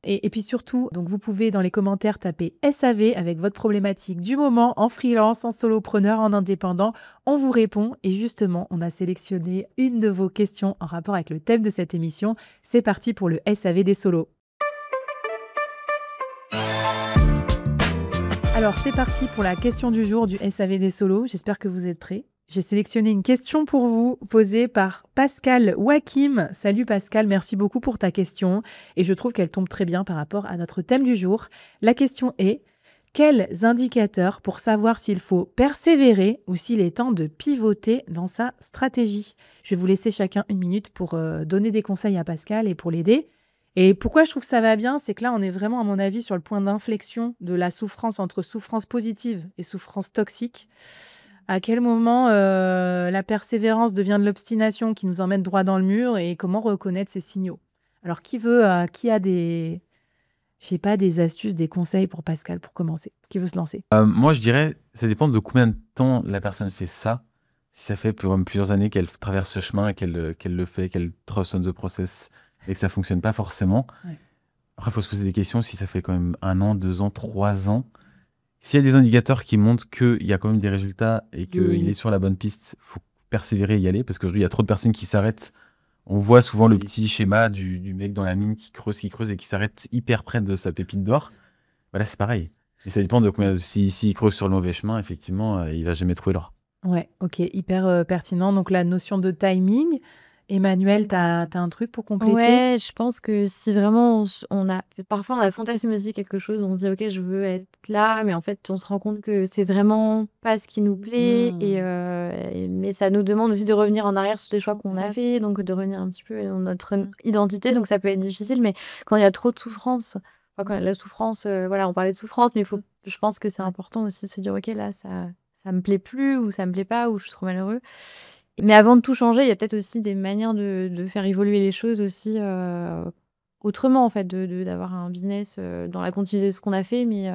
Et puis surtout, donc vous pouvez dans les commentaires taper SAV avec votre problématique du moment, en freelance, en solopreneur, en indépendant. On vous répond et justement, on a sélectionné une de vos questions en rapport avec le thème de cette émission. C'est parti pour le SAV des solos. Alors c'est parti pour la question du jour du SAV des solos. J'espère que vous êtes prêts. J'ai sélectionné une question pour vous, posée par Pascal Wakim. Salut Pascal, merci beaucoup pour ta question. Et je trouve qu'elle tombe très bien par rapport à notre thème du jour. La question est, quels indicateurs pour savoir s'il faut persévérer ou s'il est temps de pivoter dans sa stratégie? Je vais vous laisser chacun une minute pour donner des conseils à Pascal et pour l'aider. Et pourquoi je trouve que ça va bien, c'est que là, on est vraiment, à mon avis, sur le point d'inflexion de la souffrance entre souffrance positive et souffrance toxique. À quel moment la persévérance devient de l'obstination qui nous emmène droit dans le mur et comment reconnaître ces signaux? Alors, qui a des astuces, des conseils pour Pascal pour commencer? Qui veut se lancer? Moi, je dirais, ça dépend de combien de temps la personne fait ça. Si ça fait plusieurs années qu'elle traverse ce chemin, qu'elle le fait, qu'elle trust on the process et que ça fonctionne pas forcément. Ouais. Après, il faut se poser des questions si ça fait quand même 1 an, 2 ans, 3 ans. S'il y a des indicateurs qui montrent qu'il y a quand même des résultats et qu'il est sur la bonne piste, il faut persévérer et y aller parce qu'aujourd'hui, il y a trop de personnes qui s'arrêtent. On voit souvent le petit schéma du mec dans la mine qui creuse et qui s'arrête hyper près de sa pépite d'or. Là, c'est pareil. Et ça dépend de combien. S'il creuse sur le mauvais chemin, effectivement, il ne va jamais trouver l'or. Ouais, ok, hyper pertinent. Donc, la notion de timing. Emmanuel, t'as un truc pour compléter? Ouais, je pense que si vraiment parfois on a fantasmé aussi quelque chose, on se dit ok, je veux être là, mais en fait on se rend compte que c'est vraiment pas ce qui nous plaît mais ça nous demande aussi de revenir en arrière sur les choix qu'on a fait, donc de revenir un petit peu dans notre identité, donc ça peut être difficile, mais quand il y a trop de souffrance, quand il y a de la souffrance, voilà, on parlait de souffrance, mais je pense que c'est important aussi de se dire ok, là ça me plaît plus ou ça me plaît pas ou je suis trop malheureux. Mais avant de tout changer, il y a peut-être aussi des manières de faire évoluer les choses aussi autrement, en fait, d'avoir un business dans la continuité de ce qu'on a fait, mais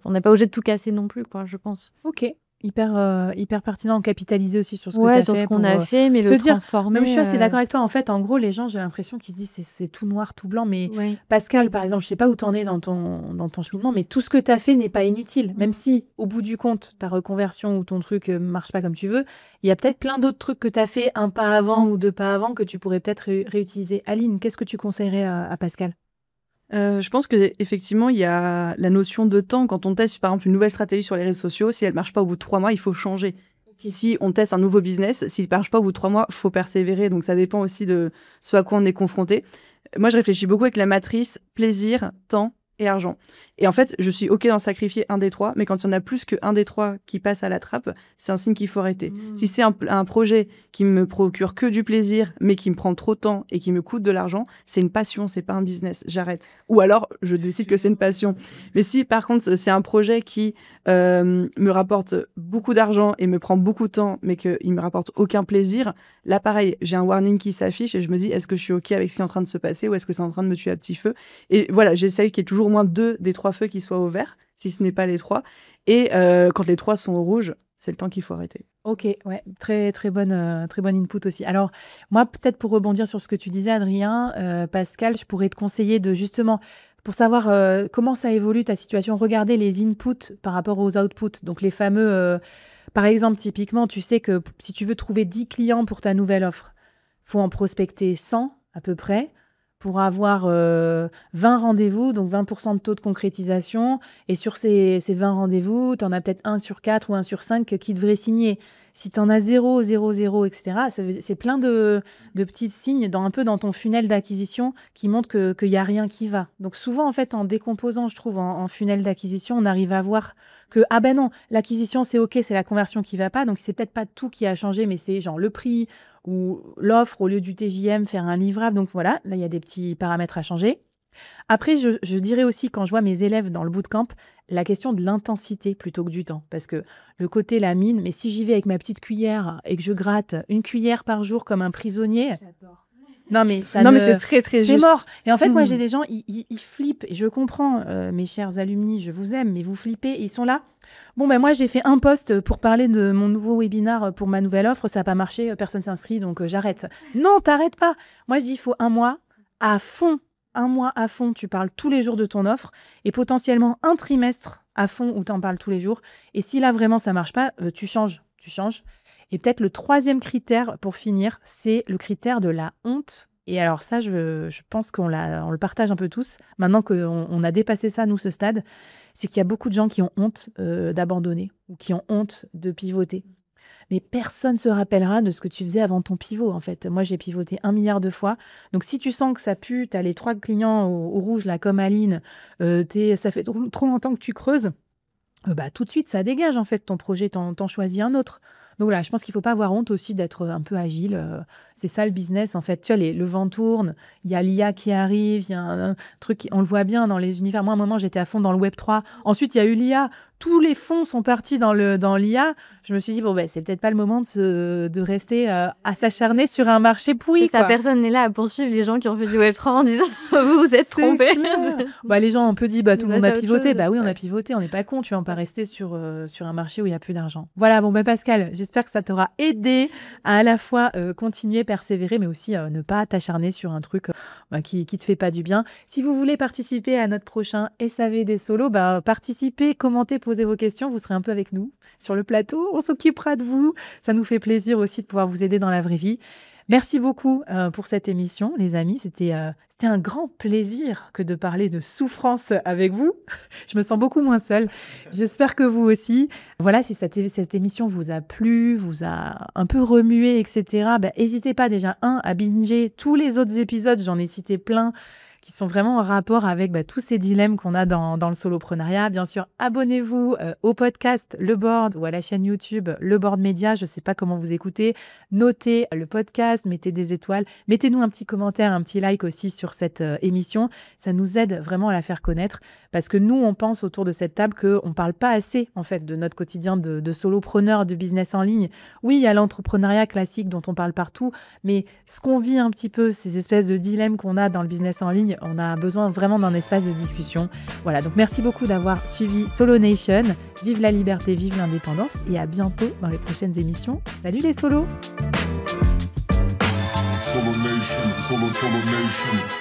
on n'est pas obligé de tout casser non plus, quoi, je pense. Ok, hyper pertinent, capitaliser aussi sur ce que tu as fait. Sur ce qu'on a fait, mais le transformer. Même je suis assez d'accord avec toi. En fait, en gros, les gens, j'ai l'impression qu'ils se disent c'est tout noir, tout blanc. Mais Pascal, par exemple, je sais pas où tu en es dans ton cheminement, mais tout ce que tu as fait n'est pas inutile. Même si, au bout du compte, ta reconversion ou ton truc marche pas comme tu veux, il y a peut-être plein d'autres trucs que tu as fait un pas avant ou 2 pas avant que tu pourrais peut-être réutiliser. Aline, qu'est-ce que tu conseillerais à Pascal? Je pense qu'effectivement, il y a la notion de temps. Quand on teste, par exemple, une nouvelle stratégie sur les réseaux sociaux, si elle ne marche pas au bout de 3 mois, il faut changer. Okay. Si on teste un nouveau business, s'il ne marche pas au bout de 3 mois, il faut persévérer. Donc, ça dépend aussi de ce à quoi on est confronté. Moi, je réfléchis beaucoup avec la matrice plaisir, temps et argent. Et en fait, je suis OK d'en sacrifier un des 3, mais quand il y en a plus qu'un des 3 qui passe à la trappe, c'est un signe qu'il faut arrêter. Si c'est un projet qui me procure que du plaisir, mais qui me prend trop de temps et qui me coûte de l'argent, c'est une passion, c'est pas un business, j'arrête. Ou alors, je décide que c'est une passion. Mais si, par contre, c'est un projet qui me rapporte beaucoup d'argent et me prend beaucoup de temps, mais qu'il me rapporte aucun plaisir, là, pareil, j'ai un warning qui s'affiche et je me dis, est-ce que je suis OK avec ce qui est en train de se passer ou est-ce que c'est en train de me tuer à petit feu? Et voilà, j'essaye qu'il y ait toujours au moins 2 des 3 feux qui soient au vert, si ce n'est pas les 3. Et quand les 3 sont au rouge, c'est le temps qu'il faut arrêter. Ok, ouais, très bonne input aussi. Alors, moi, peut-être pour rebondir sur ce que tu disais, Adrien, Pascal, je pourrais te conseiller de justement, pour savoir comment ça évolue ta situation, regarder les inputs par rapport aux outputs. Donc, les fameux, par exemple, typiquement, tu sais que si tu veux trouver 10 clients pour ta nouvelle offre, il faut en prospecter 100 à peu près, pour avoir 20 rendez-vous, donc 20% de taux de concrétisation. Et sur ces 20 rendez-vous, tu en as peut-être 1 sur 4 ou 1 sur 5 qui devraient signer. Si tu en as 0, 0, 0, etc., c'est plein de petits signes un peu dans ton funnel d'acquisition qui montrent qu'il n'y a rien qui va. Donc souvent, en fait, en décomposant, je trouve, en funnel d'acquisition, on arrive à voir que, ah ben non, l'acquisition, c'est OK, c'est la conversion qui ne va pas. Donc, c'est peut-être pas tout qui a changé, mais c'est genre le prix ou l'offre au lieu du TJM, faire un livrable. Donc voilà, là, il y a des petits paramètres à changer. Après, je dirais aussi, quand je vois mes élèves dans le bootcamp, la question de l'intensité plutôt que du temps. Parce que le côté la mine, mais si j'y vais avec ma petite cuillère et que je gratte 1 cuillère par jour comme un prisonnier... J'adore. Non, mais c'est très, très juste. C'est mort. Et en fait, moi, j'ai des gens, ils flippent. Et je comprends, mes chers alumni, je vous aime, mais vous flippez. Ils sont là. Bon, ben moi, j'ai fait un post pour parler de mon nouveau webinaire pour ma nouvelle offre. Ça n'a pas marché, personne s'est inscrit, donc j'arrête. Non, t'arrêtes pas. Moi, je dis, il faut 1 mois à fond. 1 mois à fond, tu parles tous les jours de ton offre et potentiellement 1 trimestre à fond où tu en parles tous les jours. Et si là, vraiment, ça marche pas, tu changes. Et peut-être le 3e critère, pour finir, c'est le critère de la honte. Et alors ça, je pense qu'on le partage un peu tous. Maintenant qu'on a dépassé ça, nous, ce stade, c'est qu'il y a beaucoup de gens qui ont honte d'abandonner ou qui ont honte de pivoter. Mais personne ne se rappellera de ce que tu faisais avant ton pivot, en fait. Moi, j'ai pivoté 1 milliard de fois. Donc, si tu sens que ça pue, tu as les 3 clients au rouge, là, comme Aline, ça fait trop longtemps que tu creuses, tout de suite, ça dégage, en fait, ton projet, t'en choisis un autre. Donc là, je pense qu'il ne faut pas avoir honte aussi d'être un peu agile. C'est ça le business, en fait. Tu vois, le vent tourne, il y a l'IA qui arrive, il y a un truc, on le voit bien dans les univers. Moi, à un moment, j'étais à fond dans le Web3. Ensuite, il y a eu l'IA. Tous les fonds sont partis dans l'IA. Je me suis dit, c'est peut-être pas le moment de rester à s'acharner sur un marché pourri. Ça, personne n'est là à poursuivre les gens qui ont fait du Web3 en disant, vous vous êtes trompés. Les gens ont un peu dit, tout le monde a pivoté. Oui, on a pivoté, on n'est pas con. Tu vas pas rester sur un marché où il n'y a plus d'argent. Voilà, Pascal, j'espère que ça t'aura aidé à la fois continuer, persévérer, mais aussi ne pas t'acharner sur un truc qui te fait pas du bien. Si vous voulez participer à notre prochain SAV des solos, participez, commentez, posez vos questions. Vous serez un peu avec nous sur le plateau. On s'occupera de vous. Ça nous fait plaisir aussi de pouvoir vous aider dans la vraie vie. Merci beaucoup pour cette émission, les amis. C'était un grand plaisir que de parler de souffrance avec vous. Je me sens beaucoup moins seule. J'espère que vous aussi. Voilà, si cette émission vous a plu, vous a un peu remué, etc., n'hésitez pas déjà, à binger tous les autres épisodes. J'en ai cité plein qui sont vraiment en rapport avec tous ces dilemmes qu'on a dans le soloprenariat. Bien sûr, abonnez-vous au podcast Le Board ou à la chaîne YouTube Le Board Média. Je ne sais pas comment vous écoutez. Notez le podcast, mettez des étoiles. Mettez-nous un petit commentaire, un petit like aussi sur cette émission. Ça nous aide vraiment à la faire connaître parce que nous, on pense autour de cette table qu'on ne parle pas assez en fait de notre quotidien de solopreneur, de business en ligne. Oui, il y a l'entrepreneuriat classique dont on parle partout, mais ce qu'on vit un petit peu, ces espèces de dilemmes qu'on a dans le business en ligne, on a besoin vraiment d'un espace de discussion. Voilà, donc merci beaucoup d'avoir suivi Solo Nation. Vive la liberté, vive l'indépendance et à bientôt dans les prochaines émissions. Salut les solos! Solo Nation, Solo Nation.